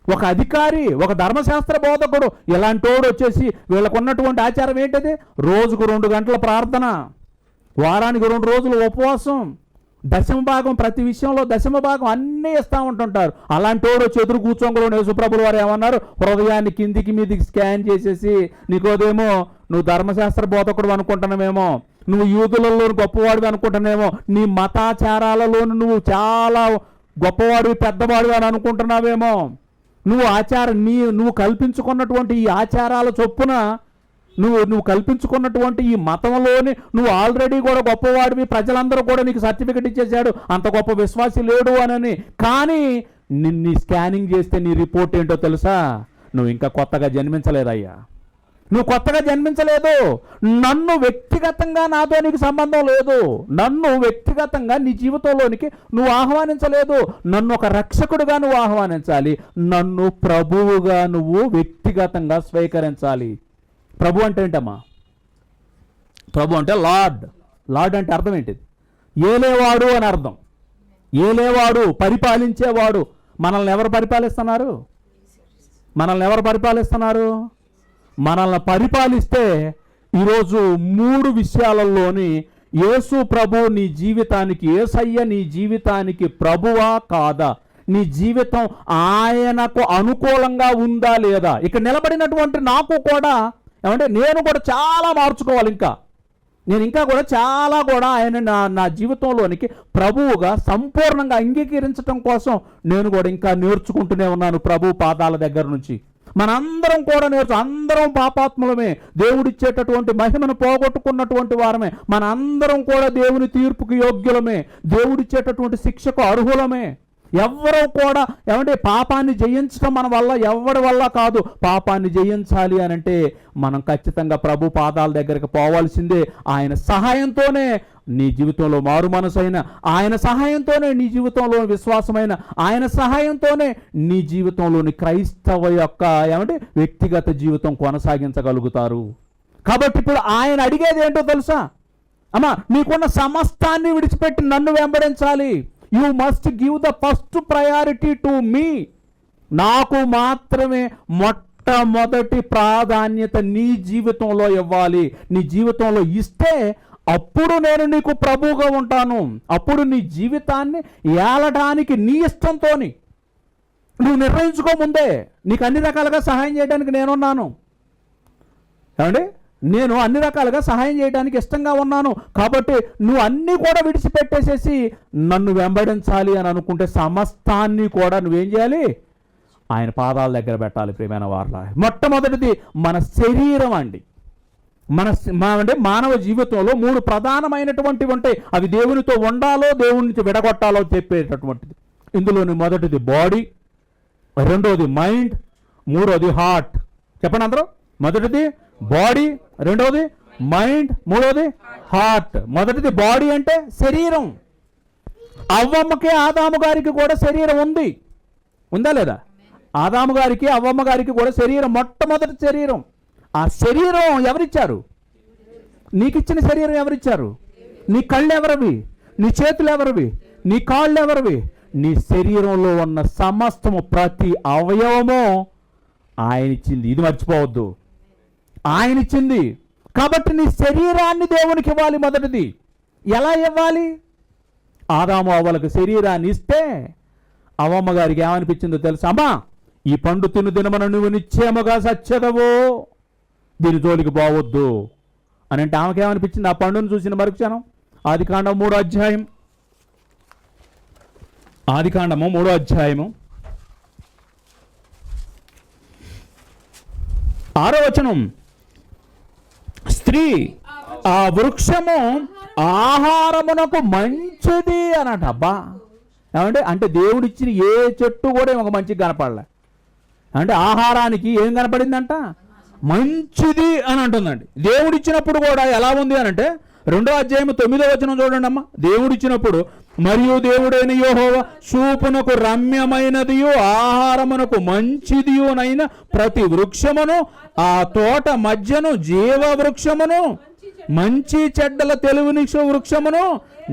ఒక అధికారి, ఒక ధర్మశాస్త్ర బోధకుడు. ఇలాంటోడు వచ్చేసి వీళ్ళకున్నటువంటి ఆచారం ఏంటది? రోజుకు 2 గంటల ప్రార్థన, వారానికి 2 రోజులు ఉపవాసం, దశమ భాగం, ప్రతి విషయంలో దశమ భాగం అన్నీ ఇస్తూ ఉంటుంటారు. అలాంటోడు చెదురు కూర్చోంగులో యేసుప్రభుల వారు ఏమన్నారు? హృదయాన్ని కిందికి మీదికి స్కాన్ చేసేసి, నీకోదేమో నువ్వు ధర్మశాస్త్ర బోధకుడు అనుకుంటున్నావేమో, నువ్వు యూదులలో గొప్పవాడివి అనుకుంటున్నావేమో, నీ మతాచారాలలోను నువ్వు చాలా గొప్పవాడివి పెద్దవాడివి అని అనుకుంటున్నావేమో, నువ్వు కల్పించుకున్నటువంటి ఈ ఆచారాల చొప్పున నువ్వు కల్పించుకున్నటువంటి ఈ మతంలోని నువ్వు ఆల్రెడీ కూడా గొప్పవాడివి, ప్రజలందరూ కూడా నీకు సర్టిఫికెట్ ఇచ్చేసాడు, అంత గొప్ప విశ్వాసి లేడు అని. కానీ నిన్ను స్కానింగ్ చేస్తే నీ రిపోర్ట్ ఏంటో తెలుసా? నువ్వు ఇంకా కొత్తగా జన్మించలేదయ్యా, నువ్వు కొత్తగా జన్మించలేదు. నన్ను వ్యక్తిగతంగా నాతో నీకు సంబంధం లేదు, నన్ను వ్యక్తిగతంగా నీ జీవితంలోనికి నువ్వు ఆహ్వానించలేదు. నన్ను ఒక రక్షకుడిగా నువ్వు ఆహ్వానించాలి, నన్ను ప్రభువుగా నువ్వు వ్యక్తిగతంగా స్వీకరించాలి. ప్రభు అంటే ఏంటమ్మా? ప్రభు అంటే లార్డ్. లార్డ్ అంటే అర్థం ఏంటిది? ఏలేవాడు అని అర్థం. ఏలేవాడు, పరిపాలించేవాడు. మనల్ని ఎవరు పరిపాలిస్తున్నారు? మనల్ని పరిపాలిస్తే ఈరోజు 3 విషయాలలోని యేసు ప్రభు నీ జీవితానికి, యేసయ్య నీ జీవితానికి ప్రభువా కాదా? నీ జీవితం ఆయనకు అనుకూలంగా ఉందా లేదా? ఇక్కడ నిలబడినటువంటి నాకు కూడా ఏమంటే నేను కూడా చాలా మార్చుకోవాలి. నేను ఇంకా కూడా చాలా కూడా ఆయన నా జీవితంలోనికి ప్రభువుగా సంపూర్ణంగా అంగీకరించడం కోసం నేను కూడా ఇంకా నేర్చుకుంటూనే ఉన్నాను ప్రభు పాదాల దగ్గర నుంచి. మనందరం కూడా అందరం పాపాత్ములమే, దేవుడిచ్చేటటువంటి మహిమను పోగొట్టుకున్నటువంటి వారమే. మనందరం కూడా దేవుని తీర్పుకు యోగ్యులమే, దేవుడిచ్చేటటువంటి శిక్షకు అర్హులమే. ఎవ్వరూ కూడా ఏమంటే పాపాన్ని జయించడం మన వల్ల ఎవరి వల్ల కాదు. పాపాన్ని జయించాలి అని అంటే మనం ఖచ్చితంగా ప్రభు పాదాల దగ్గరికి పోవాల్సిందే. ఆయన సహాయంతోనే నీ జీవితంలో మారు మనసైన, ఆయన సహాయంతోనే నీ జీవితంలో విశ్వాసమైన, ఆయన సహాయంతోనే నీ జీవితంలోని క్రైస్తవ యొక్క ఏమంటే వ్యక్తిగత జీవితం కొనసాగించగలుగుతారు. కాబట్టి ఇప్పుడు ఆయన అడిగేది ఏంటో తెలుసా? అమ్మా, నీకున్న సమస్తాన్ని విడిచిపెట్టి నన్ను వెంబడించాలి. You must give the first priority to me. నాకు మాత్రమే మొట్టమొదటి ప్రాధాన్యత నీ జీవితంలో ఇవ్వాలి. నీ జీవితంలో ఇస్తే అప్పుడు నేను నీకు ప్రభువుగా ఉంటాను. అప్పుడు నీ జీవితాన్ని ఏలడానికి నీ ఇష్టంతో నువ్వు నిర్ణయించుకోముందే నీకు అన్ని రకాలుగా సహాయం చేయడానికి నేనున్నాను. ఏమండి, నేను అన్ని రకాలుగా సహాయం చేయడానికి ఇష్టంగా ఉన్నాను. కాబట్టి నువ్వు అన్నీ కూడా విడిచిపెట్టేసేసి నన్ను వెంబడించాలి అని అనుకుంటే సమస్తాన్ని కూడా నువ్వేం చేయాలి? ఆయన పాదాల దగ్గర పెట్టాలి. ప్రియమైన వారలా, మొట్టమొదటిది మన శరీరం అండి. అంటే మానవ జీవితంలో 3 ప్రధానమైనటువంటివి ఉంటాయి. అవి దేవునితో ఉండాలో దేవుని నుంచి విడగొట్టాలో చెప్పేటటువంటిది. ఇందులోని మొదటిది బాడీ, రెండోది మైండ్, మూడోది హార్ట్. చెప్పండి అందరూ. మొదటిది బాడీ, రెండోది మైండ్, మూడోది హార్ట్. మొదటిది బాడీ అంటే శరీరం. అవ్వమ్మకి ఆదాము గారికి కూడా శరీరం ఉందా లేదా? ఆదాము గారికి అవ్వమ్మ గారికి కూడా శరీరం, మొట్టమొదటి శరీరం. ఆ శరీరం ఎవరిచ్చారు? నీకిచ్చిన శరీరం ఎవరిచ్చారు? నీ కళ్ళు ఎవరివి? నీ చేతులు ఎవరివి? నీ కాళ్ళు ఎవరివి? నీ శరీరంలో ఉన్న సమస్తము, ప్రతి అవయవము ఆయన ఇచ్చింది. ఇది మర్చిపోవద్దు, ఆయన ఇచ్చింది. కాబట్టి నీ శరీరాన్ని దేవునికి ఇవ్వాలి. మొదటిది ఎలా ఇవ్వాలి? ఆదాము అవ్వలకు శరీరాన్ని ఇస్తే అవ్వమ్మ గారికి ఏమనిపించిందో తెలుసా? అమ్మా, ఈ పండు తిను దినమన నువ్వు నిశ్చయముగా సత్యదవో, దీని జోలికి పోవద్దు అని అంటే ఆమెకి ఏమనిపించింది? ఆ పండును చూసిన మరుక్షణం ఆదికాండము 3వ అధ్యాయం, ఆదికాండము 3వ అధ్యాయము 6వ వచనం, స్త్రీ ఆ వృక్షము ఆహారమునకు మంచిది అన్నట. అబ్బా, ఏమంటే అంటే దేవుడిచ్చిన ఏ చెట్టు కూడా ఒక మంచిగా కనపడలే. అంటే ఆహారానికి ఏం కనపడిందంట? మంచిది అని అంటుందండి. దేవుడిచ్చినప్పుడు కూడా ఎలా ఉంది అని అంటే 2వ అధ్యాయం 9వ వచనం చూడండి అమ్మా. దేవుడిచ్చినప్పుడు, మరియు దేవుడైన యెహోవా చూపునకు రమ్యమైనదియు ఆహారమునకు మంచిదియునైన ప్రతి వృక్షమును, ఆ తోట మధ్యను జీవ వృక్షమును, మంచి చెడ్డల తెలివిని వృక్షమును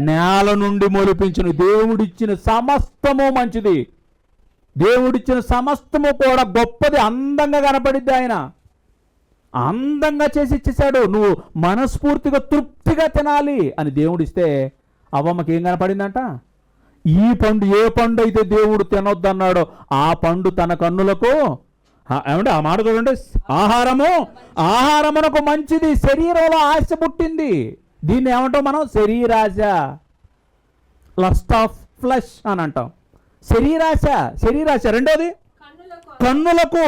నేల నుండి మొలిపించును. దేవుడిచ్చిన సమస్తము మంచిది. దేవుడిచ్చిన సమస్తము కూడా గొప్పది, అందంగా కనపడిద్ది. ఆయన అందంగా చేసి ఇచ్చేశాడు. నువ్వు మనస్ఫూర్తిగా తృప్తిగా తినాలి అని దేవుడిస్తే అవ్వమ్మకి ఏం కనపడిందంట? ఈ పండు, ఏ పండు అయితే దేవుడు తినొద్దన్నాడో ఆ పండు తన కన్నులకు, ఏమంటే ఆ మాట చూడండి, ఆహారమునకు మంచిది. శరీరంలో ఆశ పుట్టింది. దీన్ని ఏమంటాం మనం? శరీరాశ, లస్ట్ ఆఫ్ ఫ్లెష్ అని అంటాం. శరీరాశ. రెండోది కన్నులకు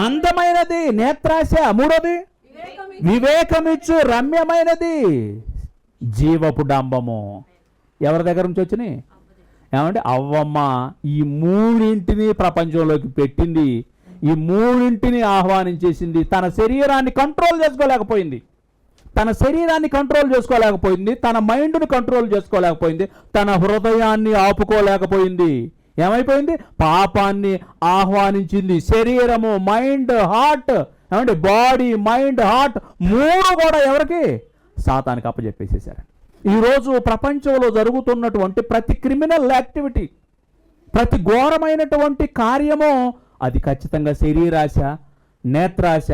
అందమైనది, నేత్రాశ. మూడోది వివేకమిచ్చు రమ్యమైనది, జీవపు డంబము. ఎవరి దగ్గర నుంచి వచ్చినాయి? ఏమంటే అవ్వమ్మ ఈ 3ంటిని ప్రపంచంలోకి పెట్టింది. ఈ 3ంటిని ఆహ్వానించేసింది. తన శరీరాన్ని కంట్రోల్ చేసుకోలేకపోయింది. తన మైండ్ని కంట్రోల్ చేసుకోలేకపోయింది. తన హృదయాన్ని ఆపుకోలేకపోయింది. ఏమైపోయింది? పాపాన్ని ఆహ్వానించింది. శరీరము, మైండ్, హార్ట్, ఏమంటే బాడీ, మైండ్, హార్ట్ 3 కూడా ఎవరికి? సాతానికి అప్పచెప్పేసేశారు. ఈరోజు ప్రపంచంలో జరుగుతున్నటువంటి ప్రతి క్రిమినల్ యాక్టివిటీ, ప్రతి ఘోరమైనటువంటి కార్యము అది ఖచ్చితంగా శరీరాశ, నేత్రాశ,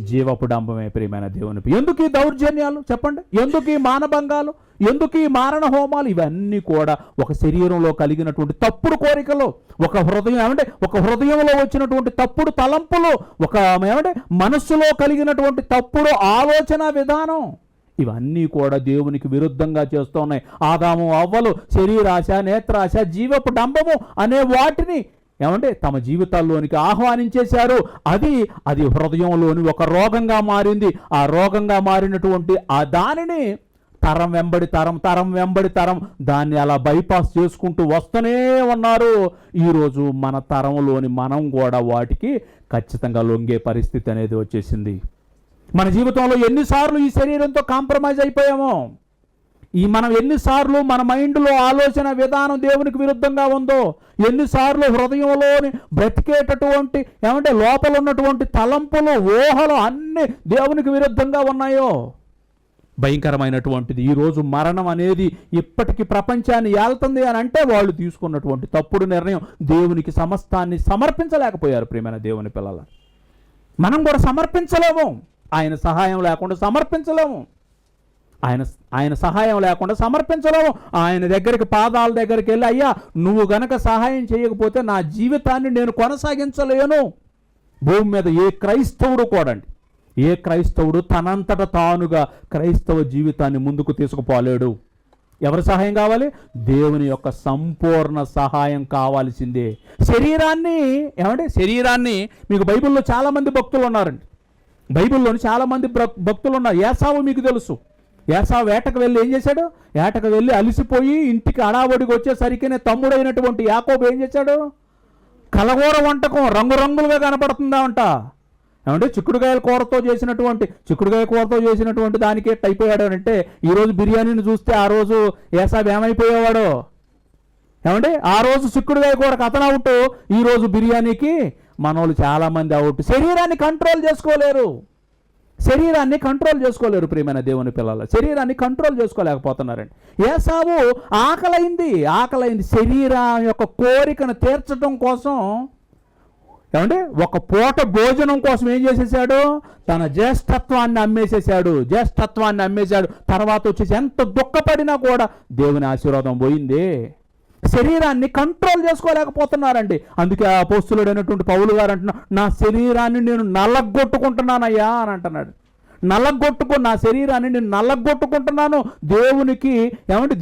జీవపు డంబమే ప్రియమైన దేవుని. ఎందుకు ఈ దౌర్జన్యాలు చెప్పండి? ఎందుకు ఈ మానభంగాలు? ఎందుకు ఈ మారణ హోమాలు? ఇవన్నీ కూడా ఒక శరీరంలో కలిగినటువంటి తప్పుడు కోరికలు, ఒక హృదయంలో వచ్చినటువంటి తప్పుడు తలంపులు, మనస్సులో కలిగినటువంటి తప్పుడు ఆలోచన విధానం, ఇవన్నీ కూడా దేవునికి విరుద్ధంగా చేస్తూ ఉన్నాయి. ఆదాము అవ్వలు శరీరాశ, నేత్రాశ, జీవపు డంబము అనే వాటిని తమ జీవితాల్లోనికి ఆహ్వానించేశారు. అది హృదయంలోని ఒక రోగంగా మారింది. ఆ రోగంగా మారినటువంటి ఆ దానిని తరం వెంబడి తరం దాన్ని అలా బైపాస్ చేసుకుంటూ వస్తూనే ఉన్నారు. ఈరోజు మన తరంలోని మనం కూడా వాటికి ఖచ్చితంగా లొంగే పరిస్థితి అనేది వచ్చేసింది. మన జీవితంలో ఎన్నిసార్లు ఈ శరీరంతో కాంప్రమైజ్ అయిపోయామో, మనం ఎన్నిసార్లు మన మైండ్లో ఆలోచన విధానం దేవునికి విరుద్ధంగా ఉందో, ఎన్నిసార్లు హృదయంలోని బ్రతికేటటువంటి లోపల ఉన్నటువంటి తలంపులు, ఊహలు అన్నీ దేవునికి విరుద్ధంగా ఉన్నాయో. భయంకరమైనటువంటిది. ఈరోజు మరణం అనేది ఇప్పటికీ ప్రపంచాన్ని ఏళ్తుంది అని అంటే వాళ్ళు తీసుకున్నటువంటి తప్పుడు నిర్ణయం. దేవునికి సమస్తాన్ని సమర్పించలేకపోయారు ప్రియమైన దేవుని పిల్లల. మనం కూడా సమర్పించలేము. ఆయన సహాయం లేకుండా సమర్పించలేము. ఆయన సహాయం లేకుండా సమర్పించలేము. ఆయన దగ్గరికి, పాదాల దగ్గరికి వెళ్ళి, అయ్యా నువ్వు గనక సహాయం చేయకపోతే నా జీవితాన్ని నేను కొనసాగించలేను. భూమి మీద ఏ క్రైస్తవుడు తనంతట తానుగా క్రైస్తవ జీవితాన్ని ముందుకు తీసుకుపోలేడు. ఎవరి సహాయం కావాలి? దేవుని యొక్క సంపూర్ణ సహాయం కావాల్సిందే. శరీరాన్ని మీకు బైబిల్లో చాలామంది భక్తులు ఉన్నారండి. బైబిల్లోని చాలామంది భక్తులు ఉన్నారు. ఏసావు మీకు తెలుసు. ఏసావు వేటకు వెళ్ళి ఏం చేశాడు? వేటకు వెళ్ళి అలిసిపోయి ఇంటికి అడావడికి వచ్చేసరికి తమ్ముడైనటువంటి యాకోబు ఏం చేశాడు? కలగూర వంటకం రంగురంగులుగా కనపడుతుందా అంట. చిక్కుడుకాయ కూరతో చేసినటువంటి దానికే అయిపోయాడు అంటే, ఈరోజు బిర్యానీని చూస్తే ఆ రోజు ఏసావు ఏమైపోయేవాడు? ఆ రోజు చిక్కుడుకాయ కూరకు అతను అవుట్, ఈరోజు బిర్యానీకి మనోళ్ళు చాలామంది అవుట్. శరీరాన్ని కంట్రోల్ చేసుకోలేరు ప్రియమైన దేవుని పిల్లలు. శరీరాన్ని కంట్రోల్ చేసుకోలేకపోతున్నారండి. ఏసావు ఆకలైంది. శరీరం యొక్క కోరికను తీర్చడం కోసం, ఒక పూట భోజనం కోసం ఏం చేసేసాడు? తన జ్యేష్ఠత్వాన్ని అమ్మేశాడు. తర్వాత వచ్చేసి ఎంత దుఃఖపడినా కూడా దేవుని ఆశీర్వాదం పోయింది. శరీరాన్ని కంట్రోల్ చేసుకోలేకపోతున్నారండి. అందుకే ఆ అపోస్తులుడైనటువంటి పౌలు గారు అంటున్నా, నా శరీరాన్ని నేను నల్లగొట్టుకుంటున్నానయ్యా అని అంటున్నాడు. నా శరీరాన్ని నేను నల్లగొట్టుకుంటున్నాను.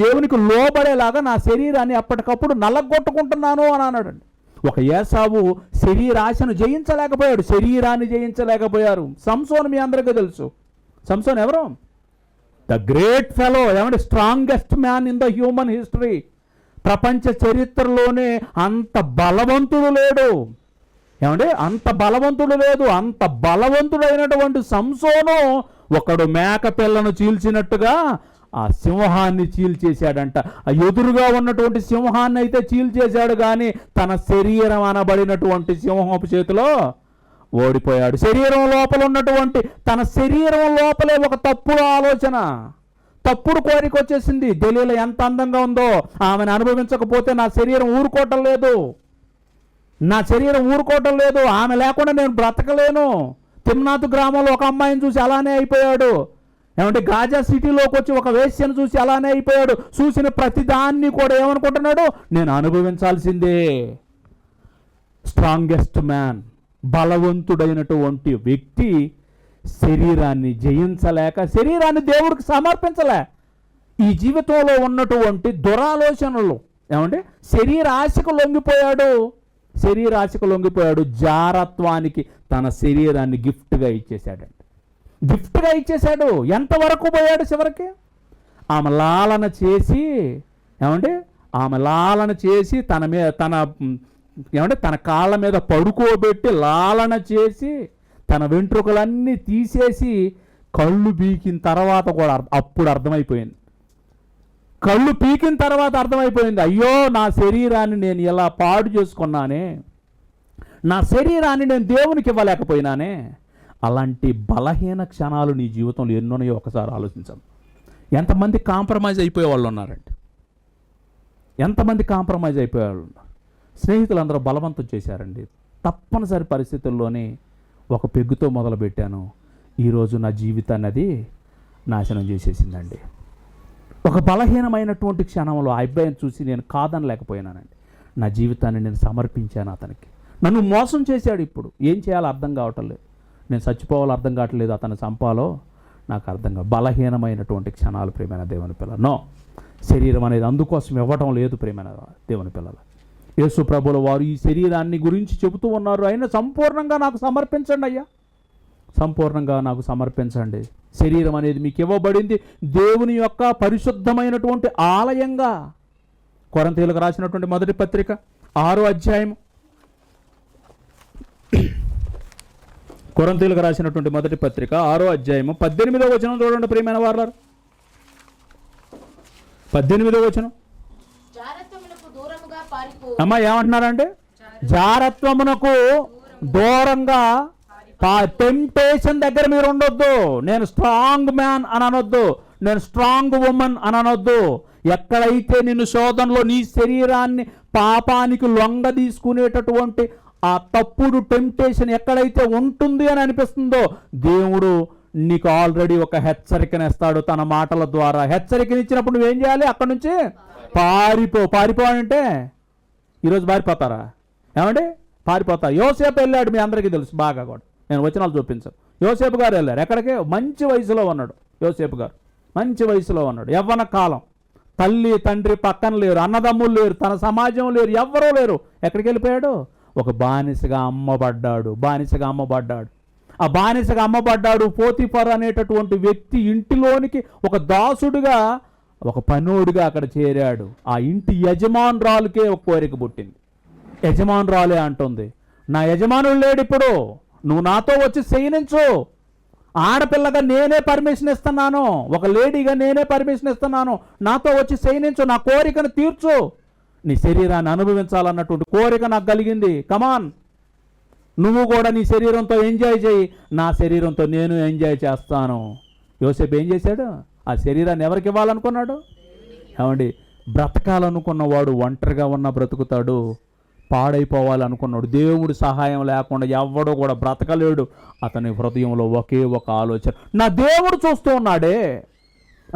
దేవునికి లోబడేలాగా నా శరీరాన్ని అప్పటికప్పుడు నల్లగొట్టుకుంటున్నాను అని అన్నాడండి. ఒక ఏసావు శరీరాశను జయించలేకపోయాడు, శరీరాన్ని జయించలేకపోయారు. సంసోను మీ అందరికీ తెలుసు. సంసోను ఎవరు? The great fellow, strongest man in the human history. ప్రపంచ చరిత్రలోనే అంత బలవంతుడు లేడు. అంత బలవంతుడైనటువంటి సంసోను ఒకడు మేక పిల్లను చీల్చినట్టుగా ఆ సింహాన్ని చీల్చేశాడంట. ఎదురుగా ఉన్నటువంటి సింహాన్ని అయితే చీల్చేశాడు, కానీ తన శరీరం అనబడినటువంటి సింహపు చేతిలో ఓడిపోయాడు. శరీరం లోపల ఉన్నటువంటి తన శరీరం లోపలే ఒక తప్పుడు ఆలోచన, తప్పుడు కోరిక వచ్చేసింది. దెలీలా ఎంత అందంగా ఉందో, ఆమెను అనుభవించకపోతే నా శరీరం ఊరుకోవటం లేదు, ఆమె లేకుండా నేను బ్రతకలేను. తిమ్నాతు గ్రామంలో ఒక అమ్మాయిని చూసి అలానే అయిపోయాడు. గాజా సిటీలోకి వచ్చి ఒక వేశ్యను చూసి అలానే అయిపోయాడు. చూసిన ప్రతి దాన్ని కూడా ఏమనుకుంటున్నాడు? నేను అనుభవించాల్సిందే. స్ట్రాంగెస్ట్ మ్యాన్, బలవంతుడైనటువంటి వ్యక్తి శరీరాన్ని జయించలేక, శరీరాన్ని దేవుడికి సమర్పించలే. ఈ జీవితంలో ఉన్నటువంటి దురాలోచనలు శరీరాశకు లొంగిపోయాడు. జారత్వానికి తన శరీరాన్ని గిఫ్ట్గా ఇచ్చేశాడు. ఎంతవరకు పోయాడు? చివరికి ఆమె లాలన చేసి తన కాళ్ళ మీద పడుకోబెట్టి లాలన చేసి తన వెంట్రుకలన్నీ తీసేసి కళ్ళు పీకిన తర్వాత కూడా అప్పుడు అర్థమైపోయింది. అయ్యో నా శరీరాన్ని నేను ఎలా పాడు చేసుకున్నానే, నా శరీరాన్ని నేను దేవునికి ఇవ్వలేకపోయినానే. అలాంటి బలహీన క్షణాలు నీ జీవితంలో ఎన్నున్నాయో ఒకసారి ఆలోచించాలి. ఎంతమంది కాంప్రమైజ్ అయిపోయే వాళ్ళు ఉన్నారండి, ఎంతమంది కాంప్రమైజ్ అయిపోయే వాళ్ళు ఉన్నారు. స్నేహితులందరూ బలవంతం చేశారండి. తప్పనిసరి పరిస్థితుల్లోనే ఒక పెగ్గుతో మొదలుపెట్టాను, ఈరోజు నా జీవితాన్ని అది నాశనం చేసేసిందండి. ఒక బలహీనమైనటువంటి క్షణంలో ఆ అబ్బాయిని చూసి నేను కాదనలేకపోయినానండి. నా జీవితాన్ని నేను సమర్పించాను అతనికి. నన్ను మోసం చేశాడు. ఇప్పుడు ఏం చేయాలో అర్థం కావటం లేదు. నేను చచ్చిపోవాలో అర్థం కావట్లేదు, అతను చంపాలో నాకు అర్థం కాదు. బలహీనమైనటువంటి క్షణాలు ప్రియమైన దేవుని పిల్లలు. నో, శరీరం అనేది అందుకోసం ఇవ్వటం లేదు ప్రియమైన దేవుని పిల్లలు. యేసు ప్రభువుల వారు ఈ శరీరాన్ని గురించి చెబుతూ ఉన్నారు, అయినా సంపూర్ణంగా నాకు సమర్పించండి అయ్యా, సంపూర్ణంగా నాకు సమర్పించండి. శరీరం అనేది మీకు ఇవ్వబడింది దేవుని యొక్క పరిశుద్ధమైనటువంటి ఆలయంగా. కొరింథీయులకు రాసినటువంటి మొదటి పత్రిక 6వ అధ్యాయం, కొరింథీయులకు రాసినటువంటి మొదటి పత్రిక 6వ అధ్యాయము 18వ వచనం చూడండి ప్రియమైన వారు. 18వ వచనం అమ్మ ఏమంటున్నారంటే, జారత్వమునకు దూరంగా, టెంప్టేషన్ దగ్గర మీరు ఉండొద్దు. నేను స్ట్రాంగ్ మ్యాన్ అని అనొద్దు, నేను స్ట్రాంగ్ ఉమెన్ అని అనొద్దు. ఎక్కడైతే నిన్ను శోధనలో నీ శరీరాన్ని పాపానికి లొంగ తీసుకునేటటువంటి ఆ తప్పుడు టెంప్టేషన్ ఎక్కడైతే ఉంటుంది అని అనిపిస్తుందో, దేవుడు నీకు ఆల్రెడీ ఒక హెచ్చరికనిస్తాడు తన మాటల ద్వారా. హెచ్చరికనిచ్చినప్పుడు నువ్వేం చేయాలి? అక్కడి నుంచి పారిపో అంటే ఈరోజు పారిపోతారా? ఏమండి, పారిపోతారు. యోసేపు వెళ్ళాడు, మీ అందరికీ తెలుసు బాగా కూడా, నేను వచనాలు చూపించాను. యోసేపు గారు వెళ్ళారు ఎక్కడికి? మంచి వయసులో ఉన్నాడు యోసేపు గారు, మంచి వయసులో ఉన్నాడు, యవ్వన కాలం. తల్లి తండ్రి పక్కన లేరు, అన్నదమ్ములు లేరు, తన సమాజం లేరు, ఎవ్వరూ లేరు. ఎక్కడికి వెళ్ళిపోయాడు? ఒక బానిసగా అమ్మబడ్డాడు. ఆ బానిసగా అమ్మబడ్డాడు. పోతిఫర్ అనేటటువంటి వ్యక్తి ఇంటిలోనికి ఒక దాసుడుగా, ఒక పనోడిగా అక్కడ చేరాడు. ఆ ఇంటి యజమానురాలుకే ఒక కోరిక పుట్టింది. యజమానురాలే అంటుంది, నా యజమానుడు లేడు ఇప్పుడు, నువ్వు నాతో వచ్చి శయనించు. ఆడపిల్లగా నేనే పర్మిషన్ ఇస్తున్నాను, ఒక లేడీగా నేనే పర్మిషన్ ఇస్తున్నాను, నాతో వచ్చి శయనించు, నా కోరికను తీర్చు, నీ శరీరాన్ని అనుభవించాలన్నటువంటి కోరిక నాకు కలిగింది. కమాన్, నువ్వు కూడా నీ శరీరంతో ఎంజాయ్ చేయి, నా శరీరంతో నేను ఎంజాయ్ చేస్తాను. యోసేపు ఏం చేశాడు? ఆ శరీరాన్ని ఎవరికి ఇవ్వాలనుకున్నాడు? ఏమండి, బ్రతకాలనుకున్నవాడు ఒంటరిగా ఉన్న బ్రతుకుతాడు, పాడైపోవాలనుకున్నాడు దేవుడి సహాయం లేకుండా ఎవడో కూడా బ్రతకలేడు. అతని హృదయంలో ఒకే ఒక ఆలోచన, నా దేవుడు చూస్తూ ఉన్నాడే,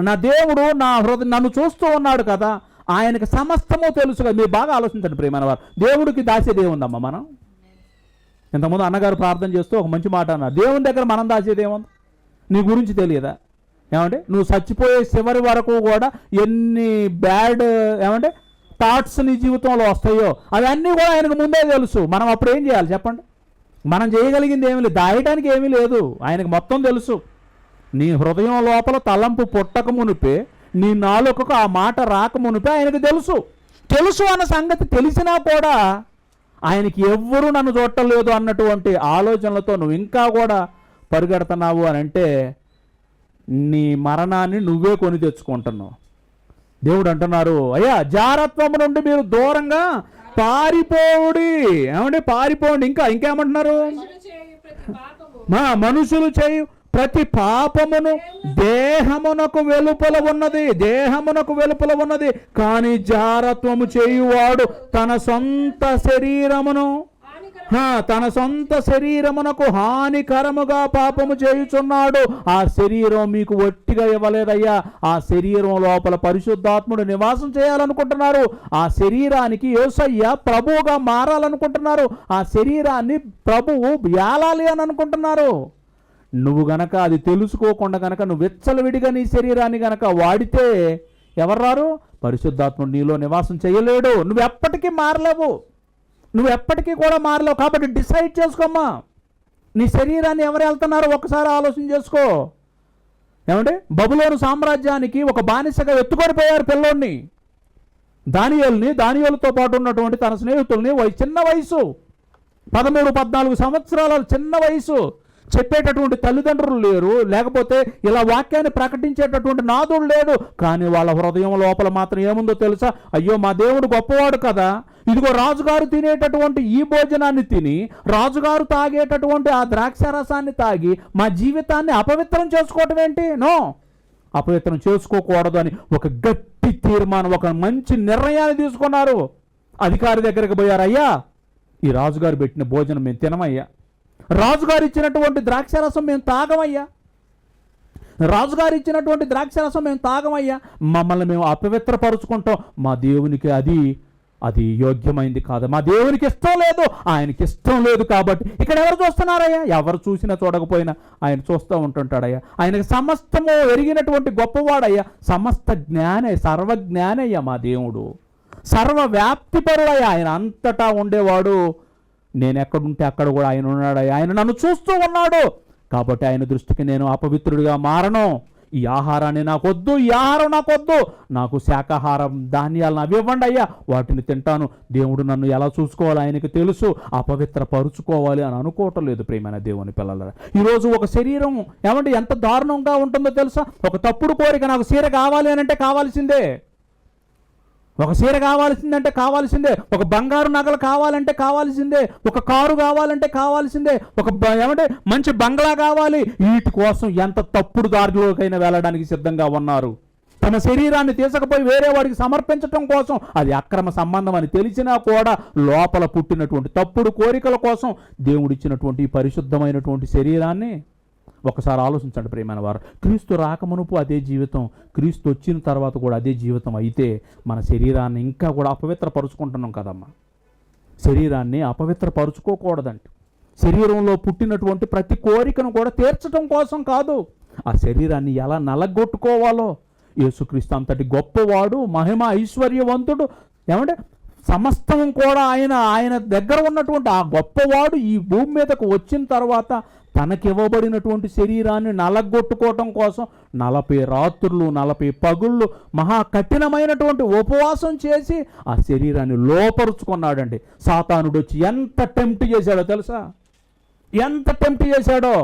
నా దేవుడు నన్ను చూస్తూ ఉన్నాడు కదా, ఆయనకి సమస్తము తెలుసు కదా. మీరు బాగా ఆలోచించండి ప్రియమైన వారు, దేవుడికి దాచేది ఏముందమ్మా? మనం ఇంతకుముందు అన్నగారు ప్రార్థన చేస్తూ ఒక మంచి మాట అన్నారు, దేవుని దగ్గర మనం దాచేది ఏముంది? నీ గురించి తెలియదా? ఏమంటే నువ్వు చచ్చిపోయే చివరి వరకు కూడా ఎన్ని బ్యాడ్ థాట్స్ నీ జీవితంలో వస్తాయో అవన్నీ కూడా ఆయనకు ముందే తెలుసు. మనం అప్పుడు ఏం చేయాలి చెప్పండి? మనం చేయగలిగింది ఏమీ లేదు, దాయటానికి ఏమీ లేదు, ఆయనకు మొత్తం తెలుసు. నీ హృదయం లోపల తలంపు పుట్టక మునిపే, నీ నాలుకకు ఆ మాట రాక మునిపే ఆయనకు తెలుసు అన్న సంగతి తెలిసినా కూడా ఆయనకి ఎవ్వరూ నన్ను చూడటలేదు అన్నటువంటి ఆలోచనలతో నువ్వు ఇంకా కూడా పరిగెడుతున్నావు అని అంటే నీ మరణాన్ని నువ్వే కొని తెచ్చుకుంటున్నావు. దేవుడు అంటున్నారు, అయ్యా జారత్వం నుండి మీరు దూరంగా పారిపోండి. పారిపోండి. ఇంకేమంటున్నారు? మనుషులు చేయు ప్రతి పాపమును దేహమునకు వెలుపల ఉన్నది, కానీ జారత్వము చేయువాడు తన సొంత శరీరమునకు హానికరముగా పాపము చేయుచున్నాడు. ఆ శరీరం మీకు ఒట్టిగా ఇవ్వలేదయ్యా, ఆ శరీరం లోపల పరిశుద్ధాత్ముడు నివాసం చేయాలనుకుంటున్నారు. ఆ శరీరానికి యేసయ్య ప్రభువుగా మారాలనుకుంటున్నారు. ఆ శరీరాన్ని ప్రభువు ఏలాలి అని అనుకుంటున్నారు. నువ్వు గనక అది తెలుసుకోకుండా గనక నువ్వు విచ్చలవిడిగా నీ శరీరాన్ని గనక వాడితే ఎవరు రారు? పరిశుద్ధాత్ముడు నీలో నివాసం చేయలేడు. నువ్వు ఎప్పటికీ కూడా మారలేవు. కాబట్టి డిసైడ్ చేసుకోమ్మా, నీ శరీరాన్ని ఎవరు వెళ్తున్నారో ఒకసారి ఆలోచన చేసుకో. బబులోను సామ్రాజ్యానికి ఒక బానిసగా ఎత్తుకొని పోయారు పిల్లోడిని, దానియేలుతో పాటు ఉన్నటువంటి తన స్నేహితుల్ని. చిన్న వయసు, 13-14 సంవత్సరాల చిన్న వయసు. చెప్పేటటువంటి తల్లిదండ్రులు లేరు, లేకపోతే ఇలా వాక్యాన్ని ప్రకటించేటటువంటి నాదుడు లేడు. కానీ వాళ్ళ హృదయం లోపల మాత్రం ఏముందో తెలుసా? అయ్యో మా దేవుడు గొప్పవాడు కదా, ఇదిగో రాజుగారు తినేటటువంటి ఈ భోజనాన్ని తిని, రాజుగారు తాగేటటువంటి ఆ ద్రాక్ష రసాన్ని తాగి మా జీవితాన్ని అపవిత్రం చేసుకోవటం ఏంటి? నో, అపవిత్రం చేసుకోకూడదు అని ఒక గట్టి తీర్మానం, ఒక మంచి నిర్ణయాన్ని తీసుకున్నారు. అధికారి దగ్గరికి పోయారు, అయ్యా ఈ రాజుగారు పెట్టిన భోజనం మేము తినమయ్యా, రాజుగారు ఇచ్చినటువంటి ద్రాక్షారసం మేము తాగమయ్యా, రాజుగారు ఇచ్చినటువంటి ద్రాక్షారసం మేము తాగమయ్యా, మమ్మల్ని మేము అపవిత్రపరుచుకుంటాం, మా దేవునికి అది యోగ్యమైంది కాదు, మా దేవునికి ఇష్టం లేదు, ఆయనకి ఇష్టం లేదు. కాబట్టి ఇక్కడ ఎవరు చూస్తున్నారయ్యా? ఎవరు చూసినా చూడకపోయినా ఆయన చూస్తూ ఉంటుంటాడయ్యా. ఆయనకి సమస్తము ఎరిగినటువంటి గొప్పవాడయ్యా, సమస్త జ్ఞానే, సర్వజ్ఞానయ్యా మా దేవుడు, సర్వవ్యాప్తిపరుడయ్యా, ఆయన అంతటా ఉండేవాడు. నేను ఎక్కడుంటే అక్కడ కూడా ఆయన ఉన్నాడయ్యా, ఆయన నన్ను చూస్తూ ఉన్నాడు. కాబట్టి ఆయన దృష్టికి నేను అపవిత్రుడిగా మారను. ఈ ఆహారాన్ని నాకొద్దు, ఈ ఆహారం నాకొద్దు, నాకు శాకాహారం ధాన్యాలను అవి ఇవ్వండి అయ్యా, వాటిని తింటాను. దేవుడు నన్ను ఎలా చూసుకోవాలో ఆయనకి తెలుసు, అపవిత్రపరుచుకోవాలి అని అనుకోవటం లేదు. ప్రియమైన దేవుని పిల్లలారా, ఈరోజు ఒక శరీరం ఏమంటే ఎంత దారుణంగా ఉంటుందో తెలుసా? ఒక తప్పుడు కోరిక, నాకు చీర కావాలి అని అంటే కావాల్సిందే, ఒక చీర కావాల్సిందంటే కావాల్సిందే, ఒక బంగారు నగలు కావాలంటే కావాల్సిందే, ఒక కారు కావాలంటే కావాల్సిందే, ఏమంటే మంచి బంగ్లా కావాలి. వీటి కోసం ఎంత తప్పుడు దారిలోకైనా వెళ్ళడానికి సిద్ధంగా ఉన్నారు. తన శరీరాన్ని తీసుకుపోయి వేరే వాడికి సమర్పించటం కోసం, అది అక్రమ సంబంధం అని తెలిసినా కూడా లోపల పుట్టినటువంటి తప్పుడు కోరికల కోసం దేవుడిచ్చినటువంటి పరిశుద్ధమైనటువంటి శరీరాన్ని ఒకసారి ఆలోచించండి ప్రియమైన వారు. క్రీస్తు రాకమునుపు అదే జీవితం, క్రీస్తు వచ్చిన తర్వాత కూడా అదే జీవితం అయితే మన శరీరాన్ని ఇంకా కూడా అపవిత్రపరుచుకుంటున్నాం కదమ్మా. శరీరాన్ని అపవిత్రపరుచుకోకూడదంట. శరీరంలో పుట్టినటువంటి ప్రతి కోరికను కూడా తీర్చడం కోసం కాదు, ఆ శరీరాన్ని ఎలా నలగొట్టుకోవాలో. యేసుక్రీస్తు అంతటి గొప్పవాడు, మహిమ ఐశ్వర్యవంతుడు, ఏమంటే సమస్తం కూడా ఆయన దగ్గర ఉన్నటువంటి ఆ గొప్పవాడు ఈ భూమి మీదకు వచ్చిన తర్వాత తనకివ్వబడినటువంటి శరీరాన్ని నలగొట్టుకోవటం కోసం 40 రాత్రులు 40 పగుళ్ళు మహా కఠినమైనటువంటి ఉపవాసం చేసి ఆ శరీరాన్ని లోపరుచుకున్నాడండి. సాతానుడు వచ్చి ఎంత టెంప్ట్ చేశాడో తెలుసా? ఎంత టెంప్ట్ చేశాడో.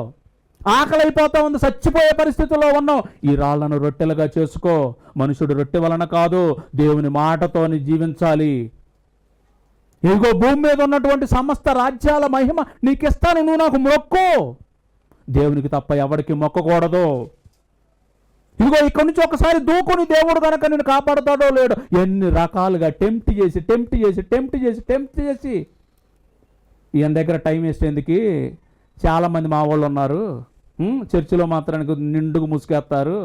ఆకలి అయిపోతా ఉంది, చచ్చిపోయే పరిస్థితుల్లో ఉన్నాం, ఈ రాళ్లను రొట్టెలుగా చేసుకో. మనుషుడు రొట్టె వలన కాదు, దేవుని మాటతోని జీవించాలి. ఇదిగో భూమి మీద ఉన్నటువంటి సమస్త రాజ్యాల మహిమ నీకు ఇస్తాను, నువ్వు నాకు మొక్కు. దేవునికి తప్ప ఎవరికి మొక్కకూడదు. ఇదిగో ఇక్కడి నుంచి ఒకసారి దూకుని దేవుడు కనుక నేను కాపాడుతాడో లేడో. ఎన్ని రకాలుగా టెంప్ట్ చేసి ఈయన దగ్గర టైం వేస్ట్ ఎందుకు? చాలామంది మా వాళ్ళు ఉన్నారు, చర్చిలో మాత్రానికి నిండుగా ముసుగేస్తారు.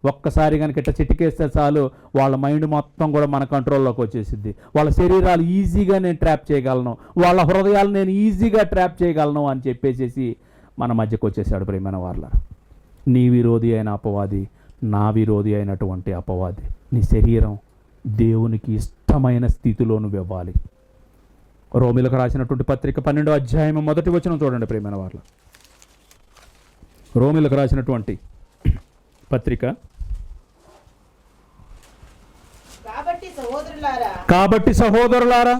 ఒక్కసారి కనుక ఇట్లా చిటికేస్తే చాలు వాళ్ళ మైండ్ మొత్తం కూడా మన కంట్రోల్లోకి వచ్చేసిద్ది. వాళ్ళ శరీరాలు ఈజీగా నేను ట్రాప్ చేయగలను, వాళ్ళ హృదయాలు నేను ఈజీగా ట్రాప్ చేయగలను అని చెప్పేసి మన మధ్యకు వచ్చేసాడు. ప్రియమైన వాళ్ళ, నీ విరోధి అయిన అపవాది, నా విరోధి అయినటువంటి అపవాది. నీ శరీరం దేవునికి ఇష్టమైన స్థితిలో నువ్వు ఇవ్వాలి. రోమిలకు రాసినటువంటి పత్రిక 12వ అధ్యాయం 1వ వచనం చూడండి ప్రియమైన వాళ్ళ. రోమిలకు రాసినటువంటి పత్రిక, కాబట్టి సహోదరులారా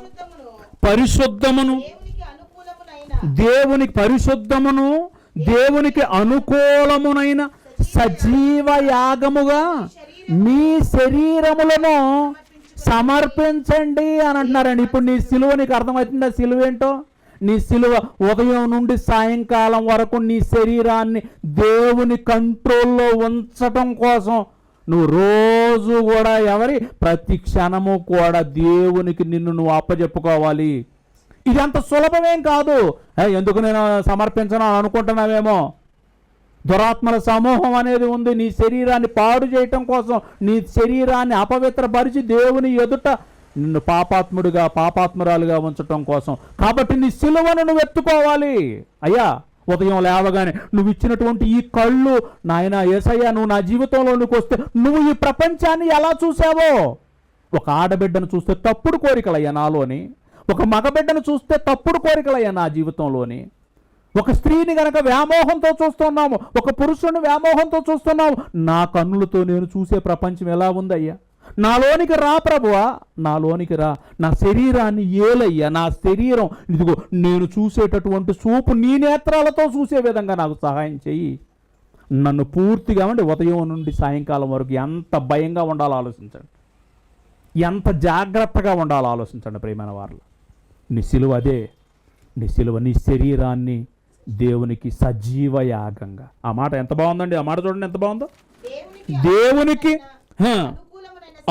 పరిశుద్ధమును దేవునికి అనుకూలమునైన సజీవ యాగముగా మీ శరీరములను సమర్పించండి అని అంటున్నారండి. ఇప్పుడు నీ సిలువ నీకు అర్థమవుతుందా? సిలువ ఏంటో? నీ సిలువ ఉదయం నుండి సాయంకాలం వరకు నీ శరీరాన్ని దేవుని కంట్రోల్లో ఉంచటం కోసం నువ్వు రోజు కూడా ప్రతి క్షణము కూడా దేవునికి నిన్ను నువ్వు అప్పచెప్పుకోవాలి. ఇది అంత సులభమేం కాదు. ఎందుకు నేను సమర్పించను అని అనుకుంటున్నావేమో. దురాత్మల సమూహం అనేది ఉంది నీ శరీరాన్ని పాడు చేయటం కోసం, నీ శరీరాన్ని అపవిత్రపరిచి దేవుని ఎదుట నిన్ను పాపాత్మురాలుగా ఉంచటం కోసం. కాబట్టి నీ సిలువను నువ్వు ఎత్తుకోవాలి. అయ్యా ఉదయం లేవగానే నువ్వు ఇచ్చినటువంటి ఈ కళ్ళు, నాయన యేసయ్యా నువ్వు నా జీవితంలోనికి వస్తే నువ్వు ఈ ప్రపంచాన్ని ఎలా చూసావో. ఒక ఆడబిడ్డను చూస్తే తప్పుడు కోరికలయ్యా నాలోని, ఒక మగబిడ్డను చూస్తే తప్పుడు కోరికలయ్యా నా జీవితంలోని, ఒక స్త్రీని గనక వ్యామోహంతో చూస్తున్నాము, ఒక పురుషుని వ్యామోహంతో చూస్తున్నాము. నా కన్నులతో నేను చూసే ప్రపంచం ఎలా ఉందయ్యా? నాలోనికి రా ప్రభువా, నాలోనికి రా, నా శరీరాన్ని ఏలయ్యా, నా శరీరం ఇదిగో నేను చూసేటటువంటి చూపు నీ నేత్రాలతో చూసే విధంగా నాకు సహాయం చెయ్యి. నన్ను పూర్తిగా ఉదయం నుండి సాయంకాలం వరకు ఎంత భయంగా ఉండాలో ఆలోచించండి, ఎంత జాగ్రత్తగా ఉండాలో ఆలోచించండి ప్రియమైన వారు. నీ సిలువ అదే, నీ సిలువ నీ శరీరాన్ని దేవునికి సజీవ యాగంగా. ఆ మాట ఎంత బాగుందండి, ఆ మాట చూడండి ఎంత బాగుందో. దేవునికి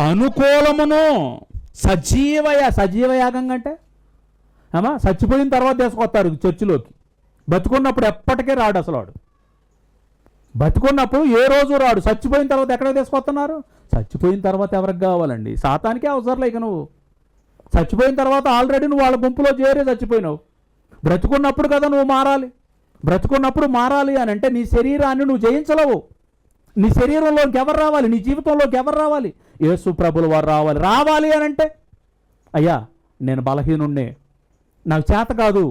అనుకూలమును. సజీవయాగం అంటే అమ్మా చచ్చిపోయిన తర్వాత తీసుకొస్తారు చర్చిలోకి. బతుకున్నప్పుడు ఎప్పటికీ రాడు అసలు వాడు. బతుకున్నప్పుడు ఏ రోజు రాడు. చచ్చిపోయిన తర్వాత ఎక్కడికి తీసుకొస్తున్నారు? చచ్చిపోయిన తర్వాత ఎవరికి కావాలండి? సాతానికే అవసరం. ఇక నువ్వు చచ్చిపోయిన తర్వాత ఆల్రెడీ నువ్వు వాళ్ళ గుంపులో చేరే చచ్చిపోయినావు. బ్రతుకున్నప్పుడు కదా నువ్వు మారాలి. బ్రతుకున్నప్పుడు మారాలి అని అంటే నీ శరీరాన్ని నువ్వు జయించలేవు. నీ శరీరంలోకి ఎవరు రావాలి? నీ జీవితంలోకి ఎవరు రావాలి? యేసు ప్రభులు వారు రావాలి అని అంటే, అయ్యా నేను బలహీనుణ్ణే, నాకు చేత కాదు,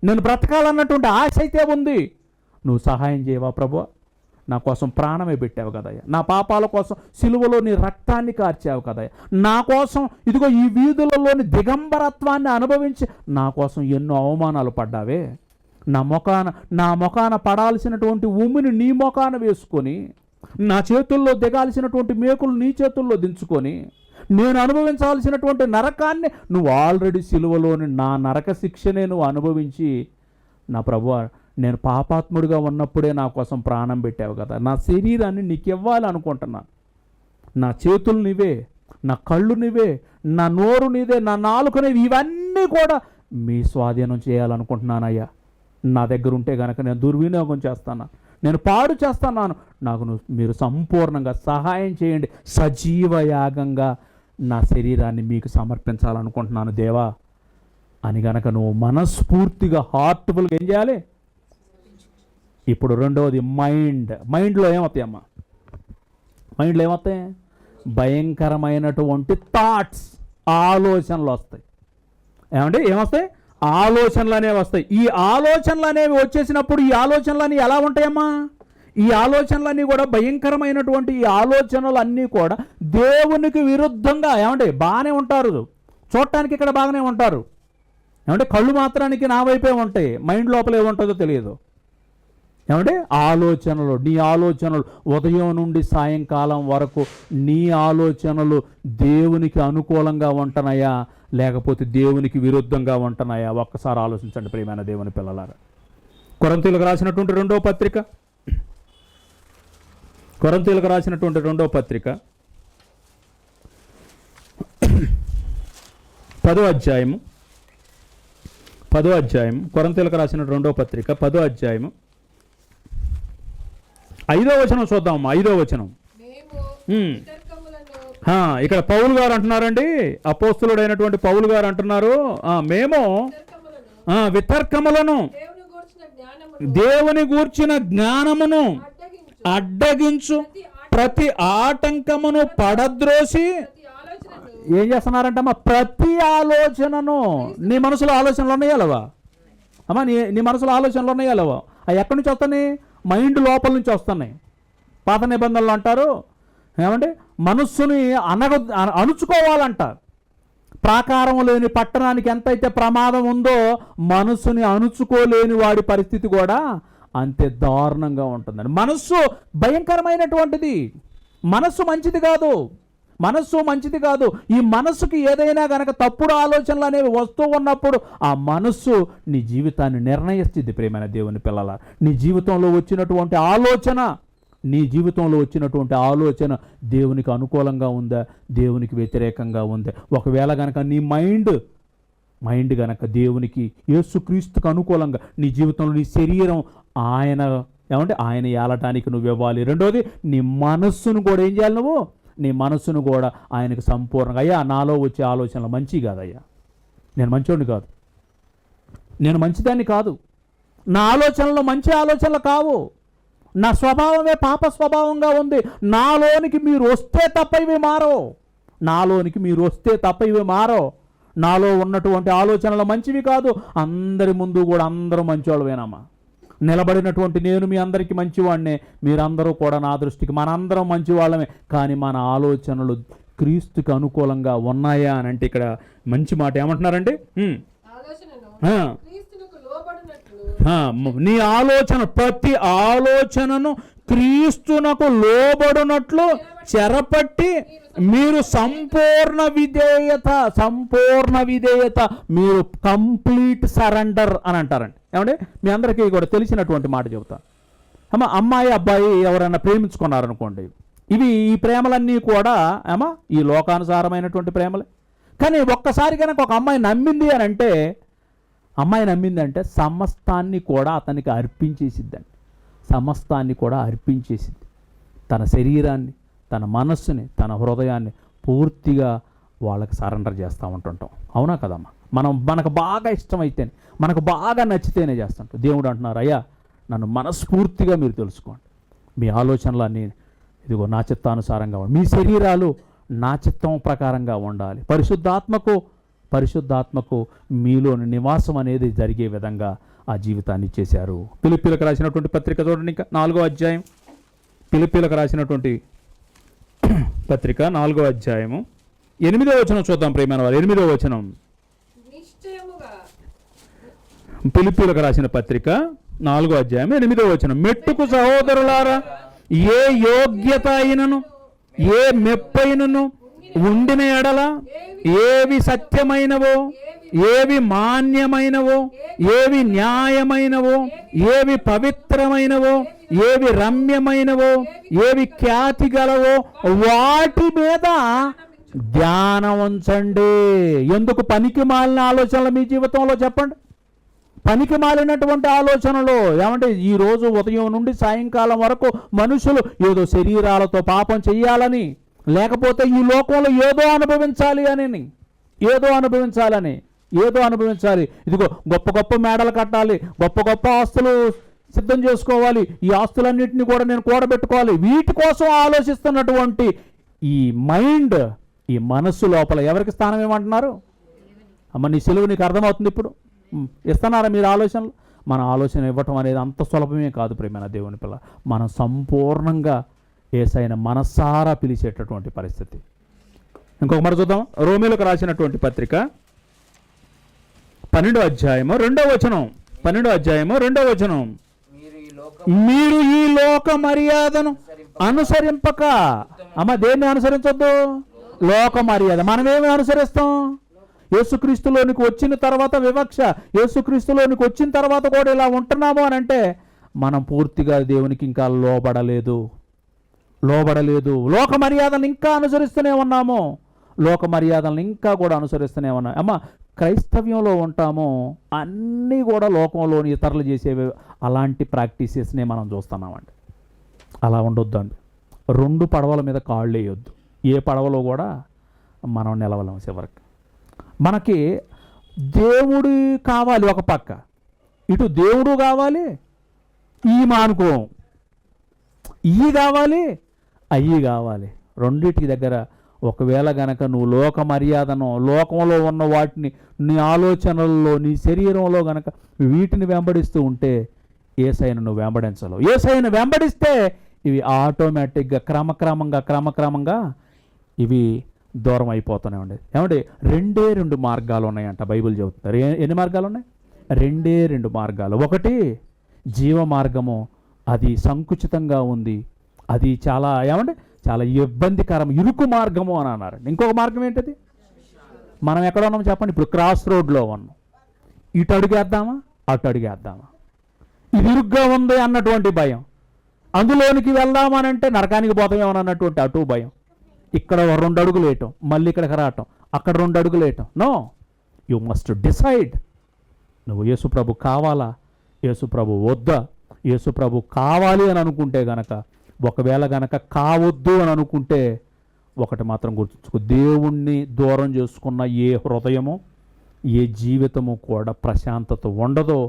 నేను బ్రతకాలన్నటువంటి ఆశ అయితే ఉంది, నువ్వు సహాయం చేయవా ప్రభువా? నా కోసం ప్రాణమే పెట్టావు కదయ్యా, నా పాపాల కోసం సిలువలో నీ రక్తాన్ని కార్చావు కదయ్యా, నా కోసం ఇదిగో ఈ వీధులలోని దిగంబరత్వాన్ని అనుభవించి నా కోసం ఎన్నో అవమానాలు పడ్డావే, నా ముఖాన పడాల్సినటువంటి ఉమ్మిని నీ ముఖాన వేసుకొని, నా చేతుల్లో దిగాల్సినటువంటి మేకులు నీ చేతుల్లో దించుకొని, నేను అనుభవించాల్సినటువంటి నరకాన్ని నువ్వు ఆల్రెడీ సిలువలోని నా నరక శిక్షనే నువ్వు అనుభవించి, నా ప్రభువా నేను పాపాత్ముడిగా ఉన్నప్పుడే నా కోసం ప్రాణం పెట్టావు కదా, నా శరీరాన్ని నీకు ఇవ్వాలి అనుకుంటున్నాను. నా చేతులు నీవే, నా కళ్ళు నీవే, నా నోరు నీదే, నా నాలుక నీవే, ఇవన్నీ కూడా మీ స్వాధీనం చేయాలనుకుంటున్నానయ్యా. నా దగ్గర ఉంటే కనుక నేను దుర్వినియోగం చేస్తాను, నేను పాడు చేస్తున్నాను, నాకు మీరు సంపూర్ణంగా సహాయం చేయండి. సజీవ యాగంగా నా శరీరాన్ని మీకు సమర్పించాలనుకుంటున్నాను దేవా అని గనక నువ్వు మనస్ఫూర్తిగా హార్ట్ఫుల్గా ఏం చేయాలి? ఇప్పుడు రెండవది మైండ్లో ఏమవుతాయమ్మా? మైండ్లో ఏమవుతాయి? భయంకరమైనటువంటి థాట్స్, ఆలోచనలు వస్తాయి. ఏమొస్తాయి? ఆలోచనలు అనేవి వస్తాయి. ఈ ఆలోచనలు అనేవి వచ్చేసినప్పుడు ఈ ఆలోచనలు ఎలా ఉంటాయమ్మా? ఈ ఆలోచనలన్నీ కూడా భయంకరమైనటువంటి ఈ ఆలోచనలు అన్నీ కూడా దేవునికి విరుద్ధంగా బాగానే ఉంటారు, చూడటానికి ఇక్కడ బాగానే ఉంటారు, కళ్ళు మాత్రానికి నా వైపే ఉంటాయి, మైండ్ లోపల ఏముంటుందో తెలియదు. ఆలోచనలు, నీ ఆలోచనలు ఉదయం నుండి సాయంకాలం వరకు నీ ఆలోచనలు దేవునికి అనుకూలంగా ఉంటున్నాయా లేకపోతే దేవునికి విరుద్ధంగా ఉంటున్నాయా? ఒక్కసారి ఆలోచించండి ప్రియమైన దేవుని పిల్లలారా. కొరింథీయులకు రాసినటువంటి రెండవ పత్రిక 10వ అధ్యాయము కొరింథీయులకు రాసిన రెండవ పత్రిక 10వ అధ్యాయము 5వ వచనం చూద్దాం. 5వ వచనం ఇక్కడ పౌలు గారు అంటున్నారండి, అపోస్తులుడైనటువంటి పౌలు గారు అంటున్నారు, మేము వితర్కములను, దేవుని గూర్చిన జ్ఞానమును అడ్డగించు ప్రతి ఆటంకమును పడద్రోసి ఏం చేస్తున్నారంటమ్మా? ప్రతి ఆలోచనను. నీ మనసులో ఆలోచనలు ఉన్నాయా లేవా అమ్మా? నీ మనసులో ఆలోచనలు ఉన్నాయా లేవా? అవి ఎక్కడి నుంచి వస్తున్నాయి? మైండ్ లోపల నుంచి వస్తున్నాయి. పాత నిబంధనలు అంటారు మనస్సుని అణుచుకోవాలంట. ప్రాకారం లేని పట్టణానికి ఎంతైతే ప్రమాదం ఉందో మనస్సుని అణుచుకోలేని వాడి పరిస్థితి కూడా అంతే దారుణంగా ఉంటుందండి. మనస్సు భయంకరమైనటువంటిది. మనస్సు మంచిది కాదు. ఈ మనస్సుకి ఏదైనా గనక తప్పుడు ఆలోచనలు అనేవి వస్తూ ఉన్నప్పుడు ఆ మనస్సు నీ జీవితాన్ని నిర్ణయిస్తుంది. ప్రియమైన దేవుని పిల్లల, నీ జీవితంలో వచ్చినటువంటి ఆలోచన దేవునికి అనుకూలంగా ఉందా, దేవునికి వ్యతిరేకంగా ఉందా? ఒకవేళ గనక నీ మైండ్ గనక దేవునికి, యేసుక్రీస్తుకు అనుకూలంగా నీ జీవితంలో నీ శరీరం ఆయన ఏలటానికి నువ్వు ఇవ్వాలి. రెండోది నీ మనస్సును కూడా ఏం చేయాలి? నీ మనస్సును కూడా ఆయనకు సంపూర్ణంగా, అయ్యా నాలో వచ్చే ఆలోచనలు మంచి కాదయ్యా, నేను మంచోడిని కాదు, నేను మంచిదాన్ని కాదు, నా ఆలోచనలు మంచి ఆలోచనలు కావు, నా స్వభావమే పాప స్వభావంగా ఉంది, నాలోనికి మీరు వస్తే తప్ప ఇవి మారో, నాలో ఉన్నటువంటి ఆలోచనలు మంచివి కాదు. అందరి ముందు కూడా అందరూ మంచివాళ్ళవేనమ్మా. నిలబడినటువంటి నేను మీ అందరికీ మంచివాడినే, మీరందరూ కూడా నా దృష్టికి మనందరం మంచివాళ్ళమే. కానీ మన ఆలోచనలు క్రీస్తుకి అనుకూలంగా ఉన్నాయా అని అంటే ఇక్కడ మంచి మాట ఏమంటున్నారంటే, నీ ఆలోచన, ప్రతి ఆలోచనను క్రీస్తునకు లోబడినట్లు చెరపట్టి మీరు సంపూర్ణ విధేయత, మీరు కంప్లీట్ సరెండర్ అని అంటారండి. మీ అందరికీ కూడా తెలిసినటువంటి మాట చెబుతా. అమ్మాయి అబ్బాయి ఎవరైనా ప్రేమించుకున్నారనుకోండి, ఈ ప్రేమలన్నీ కూడా ఈ లోకానుసారమైనటువంటి ప్రేమలే. కానీ ఒక్కసారి కనుక ఒక అమ్మాయి నమ్మింది అంటే సమస్తాన్ని కూడా అతనికి అర్పించేసిద్దండి. సమస్తాన్ని కూడా అర్పించేసిద్ది. తన శరీరాన్ని, తన మనస్సుని, తన హృదయాన్ని పూర్తిగా వాళ్ళకి సరెండర్ చేస్తూ ఉంటుంటాం. అవునా కదమ్మా? మనకు బాగా ఇష్టమైతేనే, మనకు బాగా నచ్చితేనే చేస్తుంటాం. దేవుడు అంటున్నారు, అయ్యా నన్ను మనస్ఫూర్తిగా మీరు తెలుసుకోండి, మీ ఆలోచనలన్నీ ఇదిగో నా చిత్తానుసారంగా ఉండాలి, మీ శరీరాలు నా చిత్తం ప్రకారంగా ఉండాలి. పరిశుద్ధాత్మకు మీలోని నివాసం అనేది జరిగే విధంగా ఆ జీవితాన్ని ఇచ్చేశారు. ఫిలిప్పీలకు రాసినటువంటి పత్రిక చూడండి, ఇంకా 4వ అధ్యాయం. ఫిలిప్పీలకు రాసినటువంటి పత్రిక 4వ అధ్యాయము 8వ వచనం చూద్దాం ప్రియమైన వారు. 8వ వచనం, ఫిలిప్పీలకు రాసిన పత్రిక 4వ అధ్యాయం 8వ వచనం, మెట్టుకు సహోదరులారా, ఏ యోగ్యత అయినను ఏ మెప్పైనను ఉండిన ఎడల, ఏవి సత్యమైనవో, ఏవి మాన్యమైనవో, ఏవి న్యాయమైనవో, ఏవి పవిత్రమైనవో, ఏవి రమ్యమైనవో, ఏవి ఖ్యాతి గలవో వాటి మీద ధ్యానం ఉంచండి. ఎందుకు పనికి మాలిన ఆలోచనలు మీ జీవితంలో చెప్పండి? పనికి మాలినటువంటి ఆలోచనలు ఈరోజు ఉదయం నుండి సాయంకాలం వరకు మనుషులు ఏదో శరీరాలతో పాపం చెయ్యాలని, లేకపోతే ఈ లోకంలో ఏదో అనుభవించాలి. ఇదిగో గొప్ప గొప్ప మేడలు కట్టాలి, గొప్ప గొప్ప ఆస్తులు సిద్ధం చేసుకోవాలి, ఈ ఆస్తులన్నింటినీ కూడా నేను కూడబెట్టుకోవాలి. వీటి కోసం ఆలోచిస్తున్నటువంటి ఈ మైండ్, ఈ మనస్సు లోపల ఎవరికి స్థానం ఏమంటున్నారు? అమ్మ నీ సెలవు నీకు అర్థమవుతుంది ఇప్పుడు? ఇస్తున్నారా మీరు ఆలోచనలు? మన ఆలోచన ఇవ్వటం అనేది అంత సులభమే కాదు ప్రియమైన దేవుని పిల్ల. మనం సంపూర్ణంగా యేసయ్యను మనసారా పిలిచేటటువంటి పరిస్థితి. ఇంకొక మరి చూద్దాం, రోమీయులకు రాసినటువంటి పత్రిక 12వ అధ్యాయము 2వ వచనం. 12వ అధ్యాయము 2వ వచనం, మీరు ఈ లోక మర్యాదను అనుసరింపక. అమ్మ దేన్ని అనుసరించొద్దు? లోక మర్యాద. మనమేమి అనుసరిస్తాం? యేసుక్రీస్తులోనికి వచ్చిన తర్వాత వివక్ష, యేసుక్రీస్తులోనికి వచ్చిన తర్వాత కూడా ఇలా ఉంటున్నాము అని అంటే మనం పూర్తిగా దేవునికి ఇంకా లోబడలేదు. లోక మర్యాదలను ఇంకా అనుసరిస్తూనే ఉన్నాము. లోక మర్యాదలను ఇంకా కూడా అనుసరిస్తూనే ఉన్నాం. అమ్మ క్రైస్తవ్యంలో ఉంటాము, అన్నీ కూడా లోకంలోని ఇతరులు చేసేవి అలాంటి ప్రాక్టీసెస్నే మనం చూస్తున్నామండి. అలా ఉండొద్దండి. 2 పడవల మీద కాళ్ళు వేయొద్దు. ఏ పడవలో కూడా మనం నిలవలేం. చివరికి మనకి దేవుడు కావాలి ఒక పక్క, ఇటు దేవుడు కావాలి, ఈ మానుకోం, ఇవి కావాలి, అయ్యి కావాలి. రెండిటి దగ్గర ఒకవేళ గనక నువ్వు లోక మర్యాదను, లోకంలో ఉన్న వాటిని నీ ఆలోచనల్లో, నీ శరీరంలో గనక వీటిని వెంబడిస్తూ ఉంటే యేసయ్యను నువ్వు వెంబడించలేవు. యేసయ్యను వెంబడిస్తే ఇవి ఆటోమేటిక్గా క్రమక్రమంగా ఇవి దూరం అయిపోతూనే ఉండేది. 2 మార్గాలు ఉన్నాయంట బైబిల్ చెబుతున్నారు. ఎన్ని మార్గాలు ఉన్నాయి? 2 మార్గాలు. ఒకటి జీవ మార్గము, అది సంకుచితంగా ఉంది, అది చాలా చాలా ఇబ్బందికరం, ఇరుకు మార్గము అని అన్నారు. ఇంకొక మార్గం ఏంటది? మనం ఎక్కడ ఉన్నాం చెప్పండి? ఇప్పుడు క్రాస్ రోడ్లో ఉన్నాం. ఇటు అడుగేద్దామా, అటు అడుగేద్దామా? ఇది ఇరుగ్గా ఉంది అన్నటువంటి భయం. అందులోనికి వెళ్దామనంటే నరకానికి పోతామేమో అన్నటువంటి అటు భయం. ఇక్కడ 2 అడుగులు వేయటం, మళ్ళీ ఇక్కడికి రావటం, అక్కడ 2 అడుగులు వేయటం. No, you must decide. నువ్వు యేసుప్రభు కావాలా, యేసుప్రభు వద్దా? యేసుప్రభు కావాలి అని అనుకుంటే గనక, ఒకవేళ గనక కావద్దు అని అనుకుంటే ఒకటి మాత్రం గుర్తుంచుకో, దేవుణ్ణి దూరం చేసుకున్న ఏ హృదయము, ఏ జీవితము కూడా ప్రశాంతత ఉండదో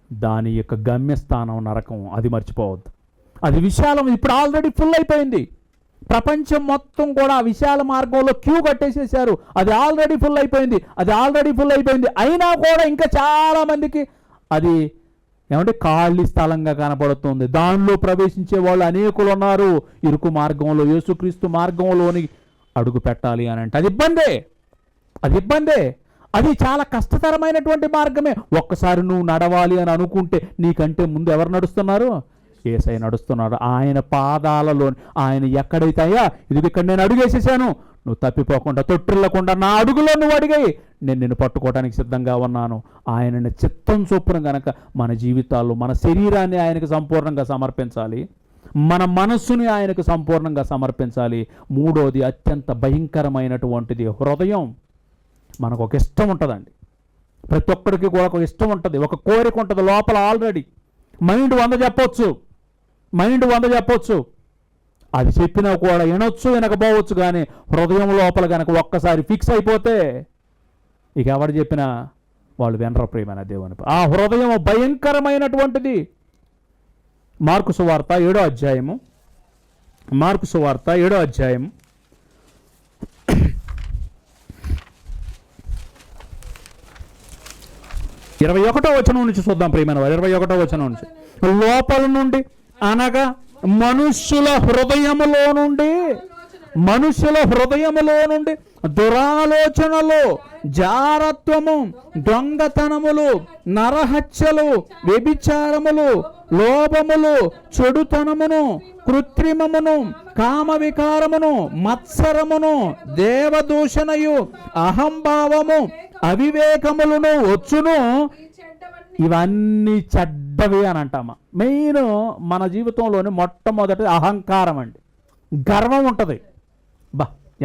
దాని యొక్క గమ్యస్థానం నరకం. అది మర్చిపోవద్దు. అది విశాలం, ఇప్పుడు ఆల్రెడీ ఫుల్ అయిపోయింది. ప్రపంచం మొత్తం కూడా విశాల మార్గంలో క్యూ కట్టేసేసారు. అది ఆల్రెడీ ఫుల్ అయిపోయింది. అయినా కూడా ఇంకా చాలామందికి అది ఖాళీ స్థలంగా కనపడుతుంది. దానిలో ప్రవేశించే వాళ్ళు అనేకులు ఉన్నారు. ఇరుకు మార్గంలో, యేసుక్రీస్తు మార్గంలోని అడుగు పెట్టాలి అని అంటే అది ఇబ్బందే. అది చాలా కష్టతరమైనటువంటి మార్గమే. ఒక్కసారి నువ్వు నడవాలి అని అనుకుంటే నీకంటే ముందు ఎవరు నడుస్తున్నారు? యేసయ్య నడుస్తున్నాడు. ఆయన పాదాలలో, ఆయన ఎక్కడైతే అయ్యా ఇది ఇక్కడ నేను అడుగేసేసాను, నువ్వు తప్పిపోకుండా, తొట్టిల్లకుండా నా అడుగులో నువ్వు అడిగాయి, నేను నిన్ను పట్టుకోవడానికి సిద్ధంగా ఉన్నాను. ఆయనని చిత్తం చొప్పున గనక మన జీవితాల్లో మన శరీరాన్ని ఆయనకు సంపూర్ణంగా సమర్పించాలి. మన మనస్సుని ఆయనకు సంపూర్ణంగా సమర్పించాలి. మూడోది అత్యంత భయంకరమైనటువంటిది హృదయం. మనకు ఒక ఇష్టం ఉంటుందండి, ప్రతి ఒక్కరికి కూడా ఒక ఇష్టం ఉంటుంది, ఒక కోరిక ఉంటుంది లోపల. ఆల్రెడీ మైండ్ 100 చెప్పొచ్చు, అది చెప్పినా కూడా వినొచ్చు వినకపోవచ్చు, కానీ హృదయం లోపల కనుక ఒక్కసారి ఫిక్స్ అయిపోతే ఇక ఎవరు చెప్పినా వాళ్ళు వినరు ప్రియమైన దేవుని. ఆ హృదయం భయంకరమైనటువంటిది. మార్కు సువార్త 7వ అధ్యాయము, 21వ వచనం నుంచి చూద్దాం ప్రియమైన వారు. 21వ వచనం నుంచి, లోపల నుండి అనగా మనుష్యుల హృదయములో నుండి దురాలోచనలు, జారత్వము, దొంగతనములు, నరహత్యలు, వ్యభిచారములు, లోభములు, చెడుతనమును, కృత్రిమమును, కామవికారమును, మత్సరమును, దేవదూషణయు, అహంభావము, అవివేకములను వచ్చును. ఇవన్నీ చెడ్డవి అని అంటామా. మెయిన్ మన జీవితంలోని మొట్టమొదటి అహంకారం అండి, గర్వం ఉంటుంది.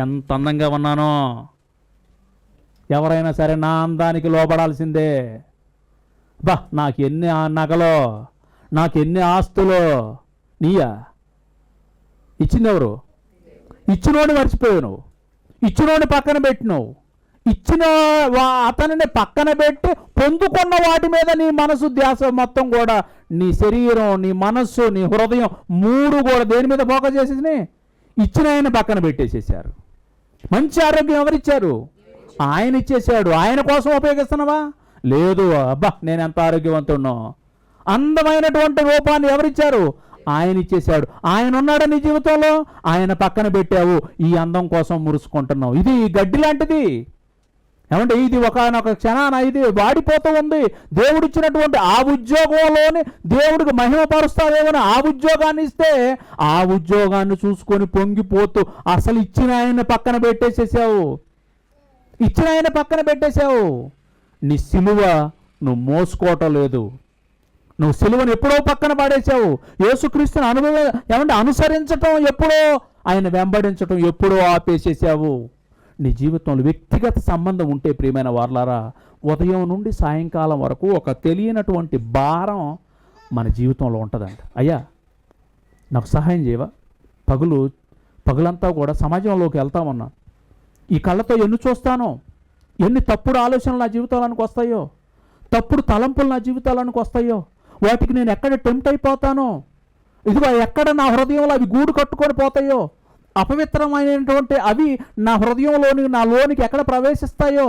ఎంత అందంగా ఉన్నానో, ఎవరైనా సరే నా అందానికి లోపడాల్సిందే. నాకు ఎన్ని నగలో, నాకు ఎన్ని ఆస్తులో, నీయా ఇచ్చింది ఎవరు? ఇచ్చినోడిని మర్చిపోయావు నువ్వు, ఇచ్చినోడిని పక్కన పెట్టినావు. ఇచ్చిన అతనిని పక్కన పెట్టి పొందుకున్న వాటి మీద నీ మనసు ధ్యాస మొత్తం కూడా, నీ శరీరం, నీ మనస్సు, నీ హృదయం 3 కూడా దేని మీద ఫోకస్ చేసేసి ఇచ్చిన ఆయన పక్కన పెట్టేసేసారు. మంచి ఆరోగ్యం ఎవరిచ్చారు? ఆయన ఇచ్చేసాడు. ఆయన కోసం ఉపయోగిస్తున్నావా? లేదు. నేను ఎంత ఆరోగ్యవంతున్నో. అందమైనటువంటి రూపాన్ని ఎవరిచ్చారు? ఆయన ఇచ్చేసాడు. ఆయన ఉన్నాడు నీ జీవితంలో, ఆయన పక్కన పెట్టావు. ఈ అందం కోసం మురుసుకుంటున్నావు. ఇది గడ్డి లాంటిది ఏమంటే, ఇది ఒకనొక క్షణాన ఇది వాడిపోతూ ఉంది. దేవుడిచ్చినటువంటి ఆ ఉద్యోగంలోని దేవుడికి మహిమపరుస్తావేమని ఆ ఉద్యోగాన్ని ఇస్తే, ఆ ఉద్యోగాన్ని చూసుకొని పొంగిపోతూ అసలు ఇచ్చిన ఆయన పక్కన పెట్టేశావు. నీ సిలువ నువ్వు మోసుకోవటం లేదు. నువ్వు సిలువను ఎప్పుడో పక్కన పడేశావు. యేసుక్రీస్తుని అనుసరించటం ఎప్పుడో, ఆయన వెంబడించటం ఎప్పుడో ఆపేసేసావు. నీ జీవితంలో వ్యక్తిగత సంబంధం ఉంటే ప్రియమైన వారలారా, ఉదయం నుండి సాయంకాలం వరకు ఒక తెలియనటువంటి భారం మన జీవితంలో ఉంటుందంట. అయ్యా నాకు సహాయం చేయవా? పగులంతా కూడా సమాజంలోకి వెళ్తామన్నా, ఈ కళ్ళతో ఎన్ని చూస్తానో, ఎన్ని తప్పుడు ఆలోచనలు నా జీవితాలకు వస్తాయో, తప్పుడు తలంపులు నా జీవితాలకు వస్తాయో, వాటికి నేను ఎక్కడ టెంప్ట్ అయిపోతానో, ఇదిగో ఎక్కడ నా హృదయంలో అవి గూడు కట్టుకొని పోతాయో, అపవిత్రమైనటువంటి అవి నా హృదయంలోని నా లోనికి ఎక్కడ ప్రవేశిస్తాయో.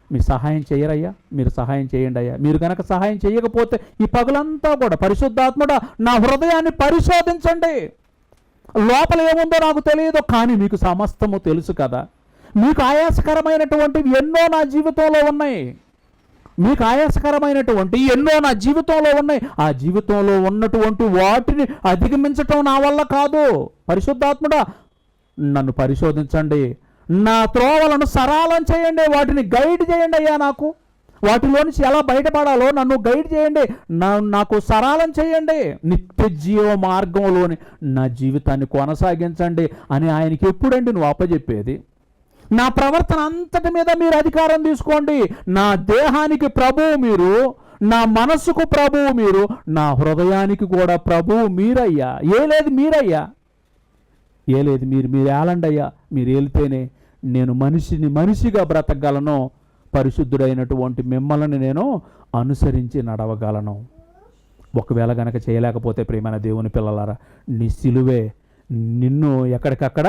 మీరు సహాయం చేయరయ్యా, మీరు సహాయం చేయండి అయ్యా. మీరు కనుక సహాయం చేయకపోతే ఈ పగులంతా కూడా పరిశుద్ధాత్ముడా నా హృదయాన్ని పరిశోధించండి. లోపల ఏముందో నాకు తెలియదు, కానీ మీకు సమస్తము తెలుసు కదా. మీకు ఆయాసకరమైనటువంటివి ఎన్నో నా జీవితంలో ఉన్నాయి. ఆ జీవితంలో ఉన్నటువంటి వాటిని అధిగమించటం నా వల్ల కాదు. పరిశుద్ధాత్ముడా నన్ను పరిశోధించండి, నా త్రోవలను సరళం చేయండి, వాటిని గైడ్ చేయండి అయ్యా. నాకు వాటిలోంచి ఎలా బయటపడాలో నన్ను గైడ్ చేయండి, నాకు సరళం చేయండి, నిత్య జీవ మార్గంలోని నా జీవితాన్ని కొనసాగించండి అని ఆయనకి ఎప్పుడండి నువ్వు అప్పచెప్పేది? నా ప్రవర్తన అంతటి మీద మీరు అధికారం తీసుకోండి. నా దేహానికి ప్రభువు మీరు, నా మనస్సుకు ప్రభువు మీరు, నా హృదయానికి కూడా ప్రభువు మీరయ్యా. మీరు ఏలండి అయ్యా. మీరు ఏలితేనే నేను మనిషిగా బ్రతకగలను. పరిశుద్ధుడైనటువంటి మిమ్మల్ని నేను అనుసరించి నడవగలను. ఒకవేళ గనక చేయలేకపోతే ప్రియమైన దేవుని పిల్లలారా, నీ సిలువే నిన్ను ఎక్కడికక్కడ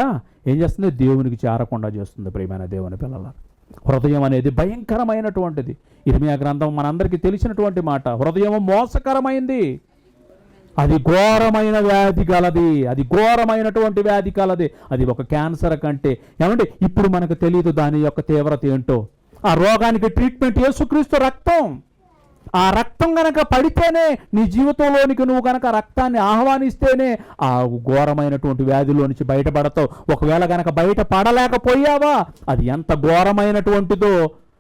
ఏం చేస్తుంది? దేవునికి చేరకుండా చేస్తుంది. ప్రియమైన దేవుని పిల్లలారా, హృదయం అనేది భయంకరమైనటువంటిది. ఇర్మియా గ్రంథం మనందరికీ తెలిసినటువంటి మాట. హృదయం మోసకరమైంది, అది ఘోరమైన వ్యాధి కలది. అది ఒక క్యాన్సర్ కంటే ఏమంటే ఇప్పుడు మనకు తెలియదు దాని యొక్క తీవ్రత ఏంటో. ఆ రోగానికి ట్రీట్మెంట్ యేసుక్రీస్తు రక్తం. ఆ రక్తం గనక పడితేనే నీ జీవితంలోనికి నువ్వు గనక రక్తాన్ని ఆహ్వానిస్తేనే ఆ ఘోరమైనటువంటి వ్యాధిలో నుంచి బయటపడతావు. ఒకవేళ గనక బయట పడలేకపోయావా, అది ఎంత ఘోరమైనటువంటిదో,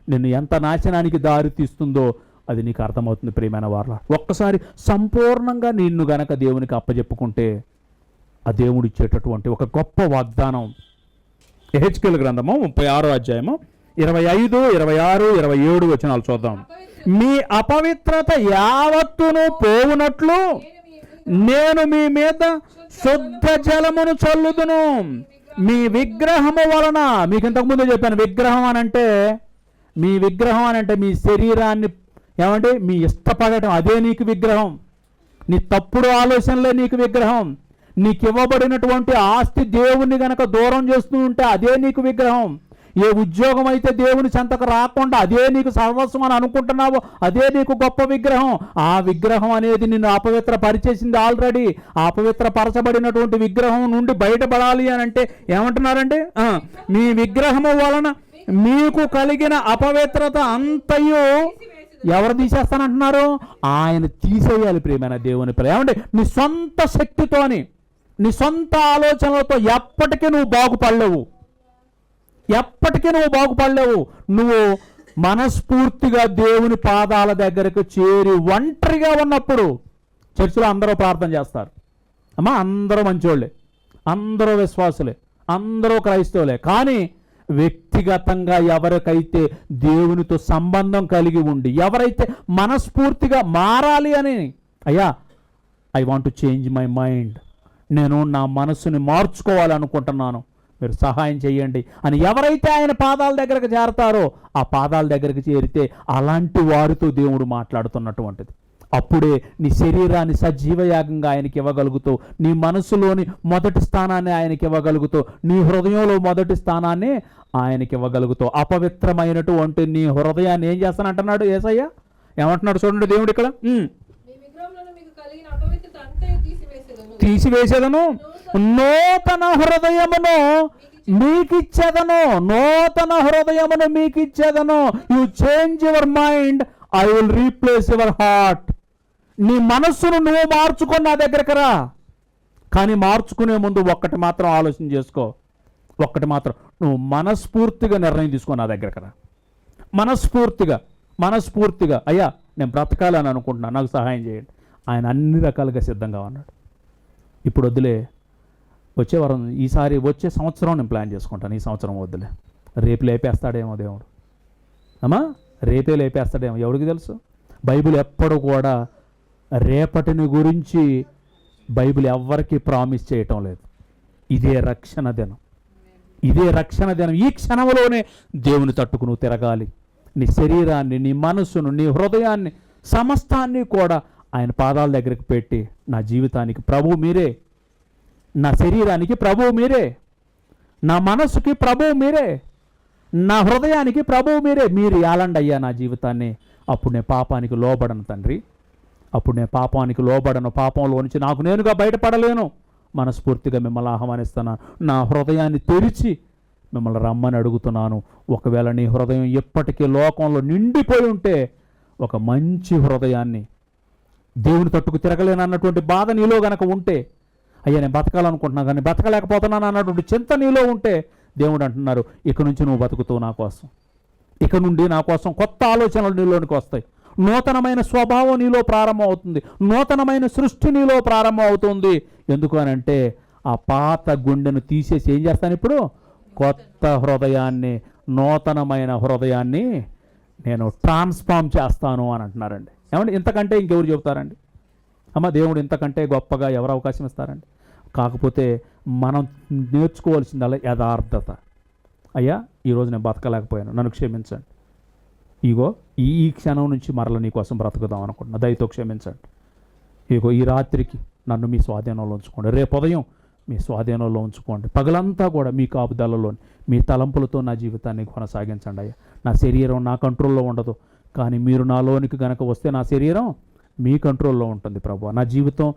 నిన్ను ఎంత నాశనానికి దారి తీస్తుందో అది నీకు అర్థమవుతుంది. ప్రియమైన వారలా, ఒక్కసారి సంపూర్ణంగా నిన్ను గనక దేవునికి అప్పచెప్పుకుంటే ఆ దేవుడు ఇచ్చేటటువంటి ఒక గొప్ప వాగ్దానం. యెహెజ్కేలు గ్రంథము 36వ అధ్యాయము 25, 26, 27 వచనాలు చూద్దాం. మీ అపవిత్రత యావత్తును పోవునట్లు నేను మీ మీద శుద్ధ జలమును చల్లుదును. మీ విగ్రహము వలన, మీకు ఇంతకుముందు చెప్పాను, విగ్రహం అని అంటే మీ శరీరాన్ని ఏమంటే మీ ఇష్టపడటం, అదే నీకు విగ్రహం. నీ తప్పుడు ఆలోచనలే నీకు విగ్రహం. నీకు ఇవ్వబడినటువంటి ఆస్తి దేవుణ్ణి గనక దూరం చేస్తూ ఉంటే అదే నీకు విగ్రహం. ఏ ఉద్యోగం అయితే దేవుని చెంతకు రాకుండా అదే నీకు సర్వస్వం అని అనుకుంటున్నావో అదే నీకు గొప్ప విగ్రహం. ఆ విగ్రహం అనేది నిన్ను అపవిత్ర పరిచేసింది ఆల్రెడీ. ఆ అపవిత్ర పరచబడినటువంటి విగ్రహం నుండి బయటపడాలి అని అంటే ఏమంటున్నారండి? మీ విగ్రహము వలన మీకు కలిగిన అపవిత్రత అంతయు ఎవరు తీసేస్తానంటున్నారు? ఆయన తీసేయాలి. ప్రియమైన దేవుని పిల్ల, ఏమంటే నీ సొంత శక్తితోని, నీ సొంత ఆలోచనలతో ఎప్పటికీ నువ్వు బాగుపడలేవు. నువ్వు మనస్ఫూర్తిగా దేవుని పాదాల దగ్గరకు చేరి ఒంటరిగా ఉన్నప్పుడు, చర్చిలో అందరూ ప్రార్థన చేస్తారు, అమ్మా అందరూ మంచోళ్ళే, అందరూ విశ్వాసులే, అందరూ క్రైస్తవులే. కానీ వ్యక్తిగతంగా ఎవరికైతే దేవునితో సంబంధం కలిగి ఉండి, ఎవరైతే మనస్ఫూర్తిగా మారాలి అని, అయ్యా I want to change my mind, నేను నా మనసుని మార్చుకోవాలనుకుంటున్నాను, మీరు సహాయం చేయండి అని ఎవరైతే ఆయన పాదాల దగ్గరకు చేరతారో, ఆ పాదాల దగ్గరికి చేరితే అలాంటి వారితో దేవుడు మాట్లాడుతున్నటువంటిది. అప్పుడే నీ శరీరాన్ని సజీవయాగంగా ఆయనకి ఇవ్వగలుగుతావు. నీ మనసులోని మొదటి స్థానాన్ని ఆయనకి ఇవ్వగలుగుతావు. నీ హృదయంలో మొదటి స్థానాన్ని ఆయనకి ఇవ్వగలుగుతావు. అపవిత్రమైనటువంటి నీ హృదయాన్ని ఏం చేస్తానంటున్నాడు యేసయ్య? ఏమంటున్నాడు చూడండి దేవుడు ఇక్కడ, తీసివేసేదను, నూతన హృదయమును మీకిచ్చేదను. You change your mind, I will replace your heart. నీ మనస్సును నువ్వు మార్చుకొని నా దగ్గరకు రా. కానీ మార్చుకునే ముందు ఒక్కటి మాత్రం ఆలోచన చేసుకో. నువ్వు మనస్ఫూర్తిగా నిర్ణయం తీసుకో, నా దగ్గరకు రా. మనస్ఫూర్తిగా అయ్యా నేను బ్రతకాలని అనుకుంటున్నాను, నాకు సహాయం చేయండి. ఆయన అన్ని రకాలుగా సిద్ధంగా ఉన్నాడు. ఇప్పుడు వద్దులే, వచ్చే సంవత్సరం నేను ప్లాన్ చేసుకుంటాను, ఈ సంవత్సరం వద్దులే, రేపు లేపేస్తాడేమో దేవుడు, రేపే లేపేస్తాడేమో, ఎవరికి తెలుసు? బైబిల్ ఎప్పుడు కూడా రేపటిని గురించి బైబిల్ ఎవ్వరికీ ప్రామిస్ చేయటం లేదు. ఇదే రక్షణ దినం. ఈ క్షణంలోనే దేవుని తట్టుకు నువ్వు తిరగాలి. నీ శరీరాన్ని, నీ మనస్సును, నీ హృదయాన్ని, సమస్తాన్ని కూడా ఆయన పాదాల దగ్గరికి పెట్టి, నా జీవితానికి ప్రభువు మీరే, నా శరీరానికి ప్రభువు మీరే, నా మనస్సుకి ప్రభువు మీరే, నా హృదయానికి ప్రభువు మీరే, మీరు ఏలండి అయ్యా నా జీవితాన్ని. అప్పుడు నేను పాపానికి లోబడను తండ్రి, పాపంలో నుంచి నాకు నేనుగా బయటపడలేను. మనస్ఫూర్తిగా మిమ్మల్ని ఆహ్వానిస్తున్నాను, నా హృదయాన్ని తెరిచి మిమ్మల్ని రమ్మని అడుగుతున్నాను. ఒకవేళ నీ హృదయం ఎప్పటికీ లోకంలో నిండిపోయి ఉంటే, ఒక మంచి హృదయాన్ని, దేవుని తట్టుకు తిరగలేనన్నటువంటి బాధ నీలో గనక ఉంటే, అయ్యా నేను బతకాలనుకుంటున్నాను కానీ బతకలేకపోతున్నాను అన్నటువంటి చింత నీలో ఉంటే, దేవుడు అంటున్నారు ఇక నుంచి నువ్వు బతుకుతావు నా కోసం. ఇక నుండి నా కోసం కొత్త ఆలోచనలు నీలోనికి వస్తాయి. నూతనమైన స్వభావం నీలో ప్రారంభం అవుతుంది. నూతనమైన సృష్టి నీలో ప్రారంభం అవుతుంది. ఎందుకు అని అంటే, ఆ పాత గుండెను తీసేసి ఏం చేస్తాను ఇప్పుడు? కొత్త హృదయాన్ని, నూతనమైన హృదయాన్ని నేను ట్రాన్స్ఫార్మ్ చేస్తాను అని అంటున్నారండి. ఏమంటే ఇంతకంటే ఇంకెవరు చెబుతారండి? అమ్మ దేవుడు ఇంతకంటే గొప్పగా ఎవరు అవకాశం ఇస్తారండి? కాకపోతే మనం నేర్చుకోవాల్సిందల్లా యథార్థత. అయ్యా ఈరోజు నేను బతకలేకపోయాను, నన్ను క్షమించండి. ఇగో ఈ క్షణం నుంచి మరల నీ కోసం బ్రతుకుదాం అనుకుంటున్నా, దయతో క్షమించండి. ఇగో ఈ రాత్రికి నన్ను మీ స్వాధీనంలో ఉంచుకోండి, రేపు ఉదయం మీ స్వాధీనంలో ఉంచుకోండి. పగలంతా కూడా మీ కాపుదలలో మీ తలంపులతో నా జీవితాన్ని కొనసాగించండి. అయ్యా నా శరీరం నా కంట్రోల్లో ఉండదు, కానీ మీరు నాలోనికి గనక వస్తే నా శరీరం మీ కంట్రోల్లో ఉంటుంది ప్రభువా, నా జీవితం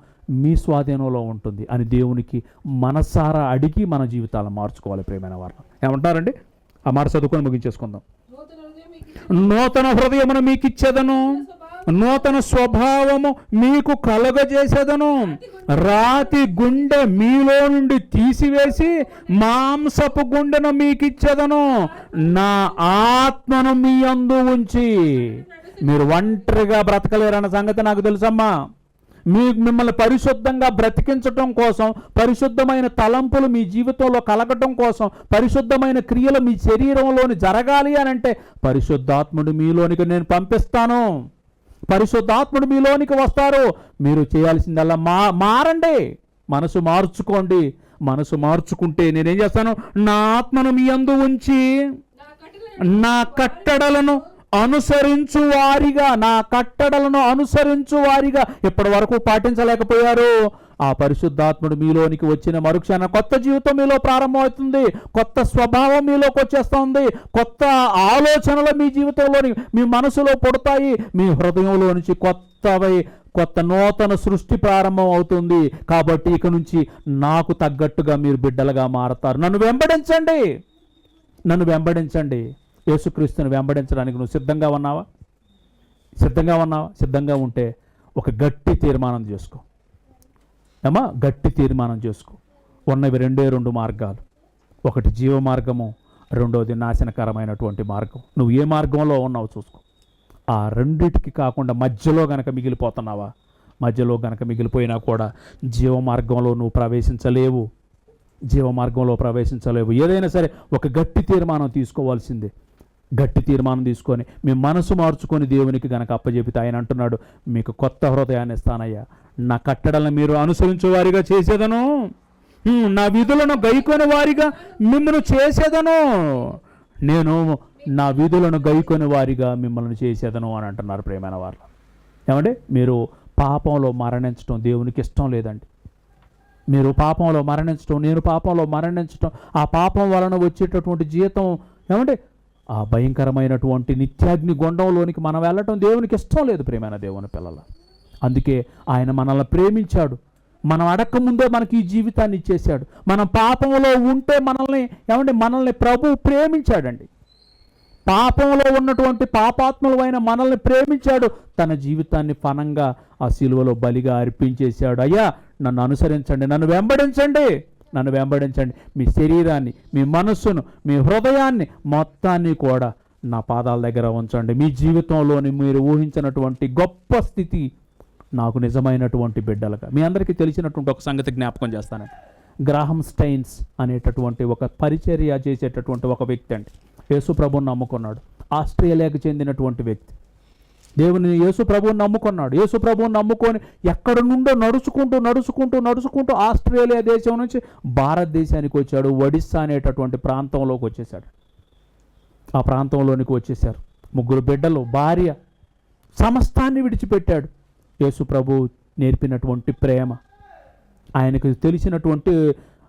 మీ స్వాధీనంలో ఉంటుంది అని దేవునికి మనసారా అడిగి మన జీవితాలను మార్చుకోవాలి. ప్రియమైన వారు ఏమంటారండి? ఆ మాట చదువుకొని ముగించేసుకుందాం. నూతన హృదయమును మీకు ఇచ్చేదను, నూతన స్వభావము మీకు కలుగజేసేదను. రాతి గుండె మీలో నుండి తీసివేసి మాంసపు గుండెను మీకు ఇచ్చేదను. నా ఆత్మను మీ యందు ఉంచి, మీరు ఒంటరిగా బ్రతకలేరన్న సంగతి నాకు తెలుసమ్మా. మిమ్మల్ని పరిశుద్ధంగా బ్రతికించటం కోసం, పరిశుద్ధమైన తలంపులు మీ జీవితంలో కలగటం కోసం, పరిశుద్ధమైన క్రియలు మీ శరీరంలోని జరగాలి అని అంటే పరిశుద్ధాత్ముడు మీలోనికి నేను పంపిస్తాను. పరిశుద్ధాత్ముడు మీలోనికి వస్తారు. మీరు చేయాల్సిందల్లా మారండి, మనసు మార్చుకోండి. మనసు మార్చుకుంటే నేనేం చేస్తాను? నా ఆత్మను మీ యందు ఉంచి నా కట్టడలను అనుసరించు వారిగా, నా కట్టడలను అనుసరించు వారిగా ఇప్పటి వరకు పాటించలేకపోయారు. ఆ పరిశుద్ధాత్ముడు మీలోనికి వచ్చిన మరుక్షణ కొత్త జీవితం మీలో ప్రారంభమవుతుంది. కొత్త స్వభావం మీలోకి వచ్చేస్తుంది. కొత్త ఆలోచనలు మీ జీవితంలోని, మీ మనసులో పుడతాయి. మీ హృదయంలో నుంచి కొత్త నూతన సృష్టి ప్రారంభం అవుతుంది. కాబట్టి ఇక నుంచి నాకు తగ్గట్టుగా మీరు బిడ్డలుగా మారతారు. నన్ను వెంబడించండి, నన్ను వెంబడించండి. యేసుక్రీస్తుని వెంబడించడానికి నువ్వు సిద్ధంగా ఉన్నావా? సిద్ధంగా ఉంటే ఒక గట్టి తీర్మానం చేసుకో అమ్మా, గట్టి తీర్మానం చేసుకో. ఉన్నవి రెండు మార్గాలు. ఒకటి జీవ మార్గము, రెండవది నాశనకరమైనటువంటి మార్గం. నువ్వు ఏ మార్గంలో ఉన్నావు చూసుకో. ఆ రెండిటికి కాకుండా మధ్యలో గనక మిగిలిపోతున్నావా? మధ్యలో గనక మిగిలిపోయినా కూడా జీవ మార్గంలో నువ్వు ప్రవేశించలేవు. ఏదైనా సరే ఒక గట్టి తీర్మానం తీసుకోవాల్సిందే. గట్టి తీర్మానం తీసుకొని మీ మనసు మార్చుకొని దేవునికి గనక అప్పచెబితే ఆయన అంటున్నాడు, మీకు కొత్త హృదయాన్ని ఇస్తానయ్యా, నా కట్టడలను మీరు అనుసరించే వారిగా చేసేదను, నా విధులను గైకొని వారిగా మిమ్మల్ని చేసేదను, నేను నా విధులను గైకొని వారిగా మిమ్మల్ని చేసేదను అని అంటున్నారు ప్రియమైన వారు. ఏమంటే మీరు పాపంలో మరణించడం దేవునికి ఇష్టం లేదండి. మీరు పాపంలో మరణించడం, నేను పాపంలో మరణించడం, ఆ పాపం వలన వచ్చేటటువంటి జీతం ఏమంటే ఆ భయంకరమైనటువంటి నిత్యాగ్ని గుండంలోనికి మనం వెళ్ళటం దేవునికి ఇష్టం లేదు ప్రియమైన దేవుని పిల్లల. అందుకే ఆయన మనల్ని ప్రేమించాడు. మనం అడక్కముందే మనకి ఈ జీవితాన్ని ఇచ్చేశాడు. మనం పాపంలో ఉంటే మనల్ని ప్రభు ప్రేమించాడండి. పాపంలో ఉన్నటువంటి పాపాత్ములైన మనల్ని ప్రేమించాడు. తన జీవితాన్ని ఫనంగా ఆ శిలువలో బలిగా అర్పించేశాడు. అయ్యా నన్ను అనుసరించండి, నన్ను వెంబడించండి. మీ శరీరాన్ని, మీ మనస్సును, మీ హృదయాన్ని మొత్తాన్ని కూడా నా పాదాల దగ్గర ఉంచండి. మీ జీవితంలోని మీరు ఊహించినటువంటి గొప్ప స్థితి నాకు నిజమైనటువంటి బిడ్డలుగా. మీ అందరికీ తెలిసినటువంటి ఒక సంగతి జ్ఞాపకం చేస్తానండి. గ్రాహం స్టైన్స్ అనేటటువంటి ఒక పరిచర్య చేసేటటువంటి ఒక వ్యక్తి అండి. యేసు ప్రభువుని నమ్ముకున్నాడు. ఆస్ట్రేలియాకు చెందినటువంటి వ్యక్తి. యేసు ప్రభువుని నమ్ముకున్నాడు. యేసు ప్రభువుని నమ్ముకొని ఎక్కడ నుండో నడుచుకుంటూ ఆస్ట్రేలియా దేశం నుంచి భారతదేశానికి వచ్చాడు. ఒడిస్సా అనేటటువంటి ప్రాంతంలోకి వచ్చేసాడు. ఆ ప్రాంతంలోనికి వచ్చేసారు. 3 బిడ్డలు, భార్య, సమస్తాన్ని విడిచిపెట్టాడు. యేసు ప్రభు నేర్పినటువంటి ప్రేమ, ఆయనకు తెలిసినటువంటి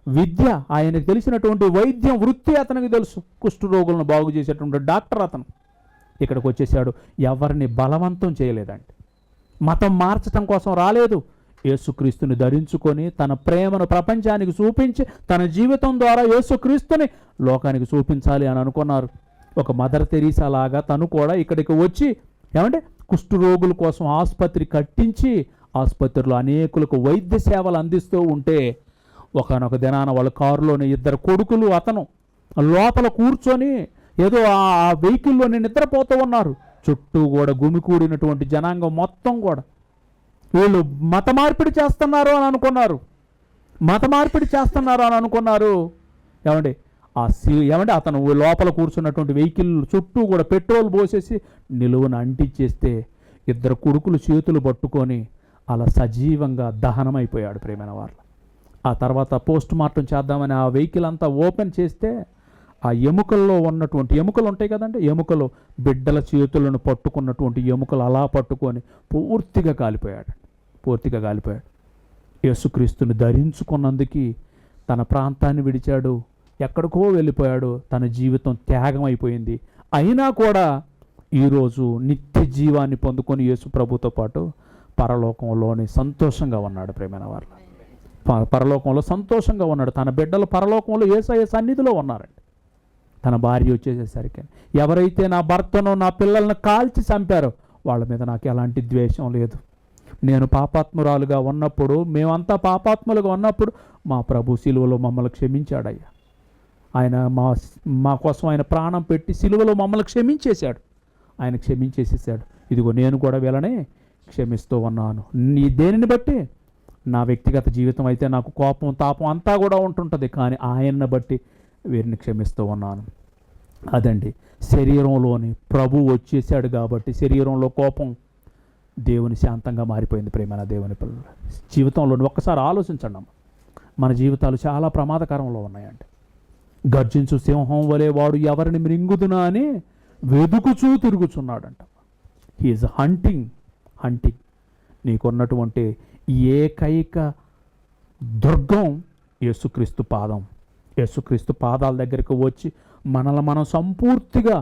విద్య, ఆయనకు తెలిసినటువంటి వైద్యం వృత్తి అతనికి తెలుసు. కుష్ఠరోగులను బాగు చేసేటువంటి డాక్టర్ అతను. ఇక్కడికి వచ్చేసాడు. ఎవరిని బలవంతం చేయలేదండి. మతం మార్చడం కోసం రాలేదు. యేసుక్రీస్తుని ధరించుకొని తన ప్రేమను ప్రపంచానికి చూపించి తన జీవితం ద్వారా యేసుక్రీస్తుని లోకానికి చూపించాలి అని అనుకున్నారు. ఒక మదర్ తెరీసా లాగా తను కూడా ఇక్కడికి వచ్చి కుష్ఠరోగుల కోసం ఆసుపత్రి కట్టించి ఆసుపత్రిలో అనేకులకు వైద్య సేవలు అందిస్తూ ఉంటే ఒకనొక దినాన వాళ్ళ కారులోని 2 కొడుకులు అతను లోపల కూర్చొని ఏదో ఆ వెహికల్లోని నిద్రపోతూ ఉన్నారు. చుట్టూ కూడా గుమికూడినటువంటి జనాంగం మొత్తం కూడా వీళ్ళు మత మార్పిడి చేస్తున్నారు అని అనుకున్నారు. అతను లోపల కూర్చున్నటువంటి వెహికల్ చుట్టూ కూడా పెట్రోల్ పోసేసి నిలువున అంటించేస్తే 2 కొడుకులు చేతులు పట్టుకొని అలా సజీవంగా దహనమైపోయాడు ప్రేమైన వాళ్ళు. ఆ తర్వాత పోస్ట్ మార్టం చేద్దామని ఆ వెహికల్ అంతా ఓపెన్ చేస్తే ఆ ఎముకల్లో ఉన్నటువంటి ఎముకలు ఉంటాయి కదండి, ఎముకలు బిడ్డల చేతులను పట్టుకున్నటువంటి ఎముకలు అలా పట్టుకొని పూర్తిగా కాలిపోయాడు. యేసుక్రీస్తుని ధరించుకున్నందుకు తన ప్రాంతాన్ని విడిచాడు, ఎక్కడికో వెళ్ళిపోయాడు. తన జీవితం త్యాగం అయిపోయింది. అయినా కూడా ఈరోజు నిత్య జీవాన్ని పొందుకొని యేసు ప్రభుతో పాటు పరలోకంలోని సంతోషంగా ఉన్నాడు ప్రేమైన వారు. పరలోకంలో సంతోషంగా ఉన్నాడు. తన బిడ్డలు పరలోకంలో యేసయ్య సన్నిధిలో ఉన్నారండి. తన భార్య వచ్చేసేసరికి ఎవరైతే నా భర్తను నా పిల్లలను కాల్చి చంపారో వాళ్ళ మీద నాకు ఎలాంటి ద్వేషం లేదు. నేను పాపాత్మురాలుగా ఉన్నప్పుడు, మేమంతా పాపాత్ములుగా ఉన్నప్పుడు మా ప్రభు సిలువలో మమ్మల్ని క్షమించాడయ్యా. ఆయన మా కోసం ఆయన ప్రాణం పెట్టి సిలువలో మమ్మల్ని క్షమించేశాడు. ఆయన క్షమించేసేసాడు. ఇదిగో నేను కూడా వీళ్ళని క్షమిస్తూ ఉన్నాను. నీ దేనిని బట్టి? నా వ్యక్తిగత జీవితం అయితే నాకు కోపం తాపం అంతా కూడా ఉంటుంటుంది, కానీ ఆయన్ని బట్టి వీరిని క్షమిస్తూ ఉన్నాను. అదండి శరీరంలోని ప్రభు వచ్చేసాడు కాబట్టి శరీరంలో కోపం దేవుని శాంతంగా మారిపోయింది. ప్రేమైన దేవుని పిల్లలు, జీవితంలో ఒక్కసారి ఆలోచించండి అమ్మ, మన జీవితాలు చాలా ప్రమాదకరంలో ఉన్నాయండి. గర్జించు సింహం వలె వాడు ఎవరిని మృంగుదునా అని వెదుకుచూ తిరుగుచున్నాడంట. He's hunting. నీకున్నటువంటి ఏకైక దుర్గం యేసుక్రీస్తు పాదం. యేసుక్రీస్తు పాదాల దగ్గరికి వచ్చి మనల్ని మనం సంపూర్తిగా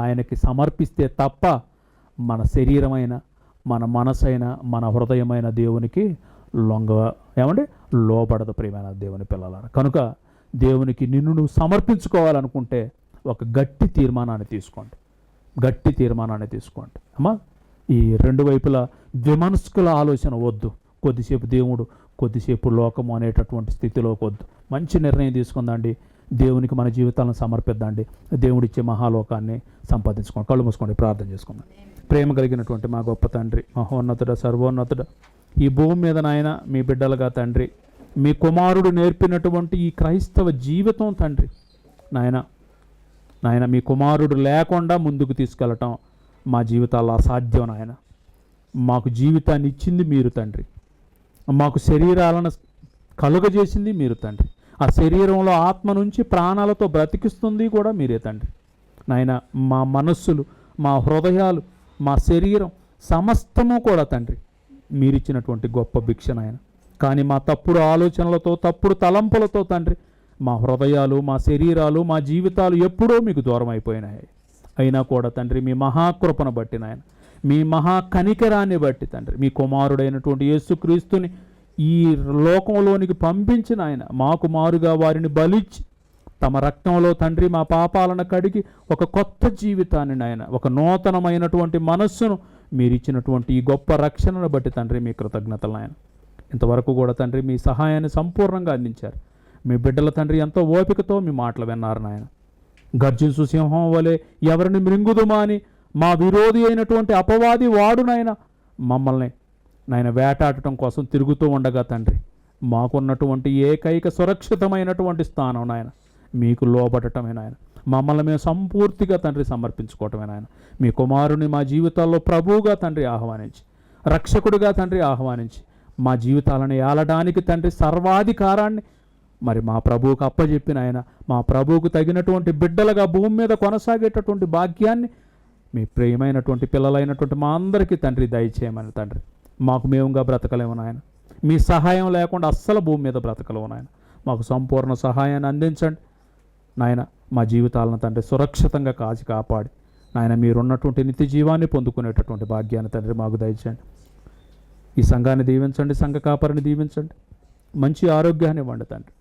ఆయనకి సమర్పిస్తే తప్ప మన శరీరమైన, మన మనసైన, మన హృదయమైన దేవునికి లోబడదు. ప్రియమైన దేవుని పిల్లలారా, కనుక దేవునికి నిన్ను నువ్వు సమర్పించుకోవాలనుకుంటే ఒక గట్టి తీర్మానాన్ని తీసుకోండి అమ్మా. ఈ రెండు వైపులా ద్విమనస్కుల ఆలోచన వద్దు. కొద్దిసేపు దేవుడు, కొద్దిసేపు లోకము అనేటటువంటి స్థితిలోకి వద్దు. మంచి నిర్ణయం తీసుకుందండి. దేవునికి మన జీవితాలను సమర్పిద్దండి. దేవుడిచ్చే మహాలోకాన్ని సంపాదించుకోండి. కళ్ళు మూసుకోండి, ప్రార్థన చేసుకుందాం. ప్రేమ కలిగినటువంటి మా గొప్ప తండ్రి, మహోన్నతుడ, సర్వోన్నతుడ, ఈ భూమి మీద నాయన మీ బిడ్డలుగా తండ్రి, మీ కుమారుడు నేర్పినటువంటి ఈ క్రైస్తవ జీవితం తండ్రి, నాయన మీ కుమారుడు లేకుండా ముందుకు తీసుకెళ్ళటం మా జీవితాల్లో అసాధ్యం నాయన. మాకు జీవితాన్ని ఇచ్చింది మీరు తండ్రి, మాకు శరీరాలను కలుగజేసింది మీరు తండ్రి, ఆ శరీరంలో ఆత్మ నుంచి ప్రాణాలతో బ్రతికిస్తుంది కూడా మీరే తండ్రి. నాయన మా మనస్సులు, మా హృదయాలు, మా శరీరం సమస్తము కూడా తండ్రి మీరిచ్చినటువంటి గొప్ప భిక్ష నాయన. కానీ మా తప్పుడు ఆలోచనలతో, తప్పుడు తలంపులతో తండ్రి మా హృదయాలు, మా శరీరాలు, మా జీవితాలు ఎప్పుడో మీకు దూరం అయిపోయినాయి. అయినా కూడా తండ్రి మీ మహాకృపను బట్టి నాయన, మీ మహా కనికరాన్ని బట్టి తండ్రి, మీ కుమారుడైనటువంటి యేసుక్రీస్తుని ఈ లోకంలోనికి పంపించిన ఆయన మాకు మారుగా వారిని బలిచ్చి తమ రక్తంలో తండ్రి మా పాపాలను కడిగి ఒక కొత్త జీవితాన్ని నాయన, ఒక నూతనమైనటువంటి మనస్సును మీరు ఇచ్చినటువంటి ఈ గొప్ప రక్షణను బట్టి తండ్రి మీ కృతజ్ఞతలు నాయన. ఇంతవరకు కూడా తండ్రి మీ సహాయాన్ని సంపూర్ణంగా అందించారు. మీ బిడ్డల తండ్రి ఎంతో ఓపికతో మీ మాటలు విన్నారు నాయన. గర్జించు సింహం వలె ఎవరిని మృంగుదుమా అని మా విరోధి అయినటువంటి అపవాది వాడు నాయన మమ్మల్ని నాయన వేటాడటం కోసం తిరుగుతూ ఉండగా తండ్రి, మాకున్నటువంటి ఏకైక సురక్షితమైనటువంటి స్థానం నాయన మీకు లోబడటమే నాయన. మమ్మల్ని మేము సంపూర్తిగా తండ్రి సమర్పించుకోవటమే నాయన. మీ కుమారుని మా జీవితాల్లో ప్రభువుగా తండ్రి ఆహ్వానించి, రక్షకుడిగా తండ్రి ఆహ్వానించి, మా జీవితాలను ఏలడానికి తండ్రి సర్వాధికారాన్ని మరి మా ప్రభువుకు అప్పచెప్పిన ఆయన, మా ప్రభువుకు తగినటువంటి బిడ్డలుగా భూమి మీద కొనసాగేటటువంటి భాగ్యాన్ని మీ ప్రియమైనటువంటి పిల్లలైనటువంటి మా అందరికీ తండ్రి దయచేయమని తండ్రి. మాకు మేముగా బ్రతకలేము నాయన, మీ సహాయం లేకుండా అస్సలు భూమి మీద బ్రతకలేము నాయన. మాకు సంపూర్ణ సహాయాన్ని అందించండి నాయన. మా జీవితాలను తండ్రి సురక్షితంగా కాపాడి నాయన మీరున్నటువంటి నిత్య జీవాన్ని పొందుకునేటటువంటి భాగ్యాన్ని తండ్రి మాకు దయచేయండి. ఈ సంఘాన్ని దీవించండి, సంఘ కాపరిని దీవించండి, మంచి ఆరోగ్యాన్ని ఇవ్వండి తండ్రి,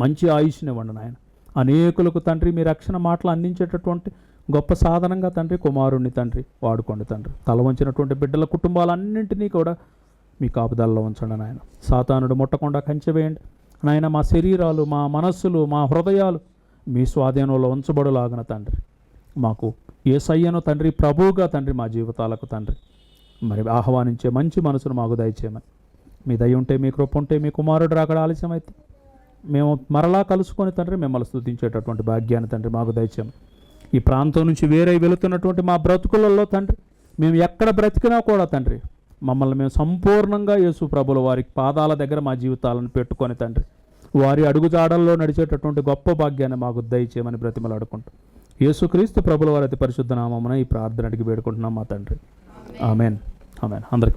మంచి ఆయుష్ని ఇవ్వండి నాయన. అనేకులకు తండ్రి మీ రక్షణ మాటలు అందించేటటువంటి గొప్ప సాధనంగా తండ్రి కుమారుణ్ణి తండ్రి వాడుకోండి తండ్రి. తల వంచినటువంటి బిడ్డల కుటుంబాలన్నింటినీ కూడా మీ కాపుదలలో ఉంచండి నాయన. సాతానుడు ముట్టకుండా కంచె వేయండి నాయన. మా శరీరాలు, మా మనస్సులు, మా హృదయాలు మీ స్వాధీనంలో ఉంచబడులాగన తండ్రి మాకు యేసయ్యను తండ్రి ప్రభువుగా తండ్రి మా జీవితాలకు తండ్రి మరి ఆహ్వానించే మంచి మనసును మాకు దయచేయమని. మీ దయ ఉంటే, మీ కృప ఉంటే, మీ కుమారుడు రాకడ ఆలస్యమైతే మేము మరలా కలుసుకొని తండ్రి మిమ్మల్ని స్తుతించేటటువంటి భాగ్యాన్ని తండ్రి మాకు దయచేయమని. ఈ ప్రాంతం నుంచి వేరే వెళుతున్నటువంటి మా బ్రతుకులలో తండ్రి మేము ఎక్కడ బ్రతికినా కూడా తండ్రి మమ్మల్ని మేము సంపూర్ణంగా యేసు ప్రభుల వారి పాదాల దగ్గర మా జీవితాలను పెట్టుకొని తండ్రి వారి అడుగుజాడల్లో నడిచేటటువంటి గొప్ప భాగ్యాన్ని మాకు దయచేయమని బ్రతిమలాడుకుంటాం. యేసుక్రీస్తు ప్రభుల వారి అతి పరిశుద్ధ నామమున ఈ ప్రార్థన అడిగి వేడుకుంటున్నాం మా తండ్రి. ఆమెన్. ఆమెన్. అందరికీ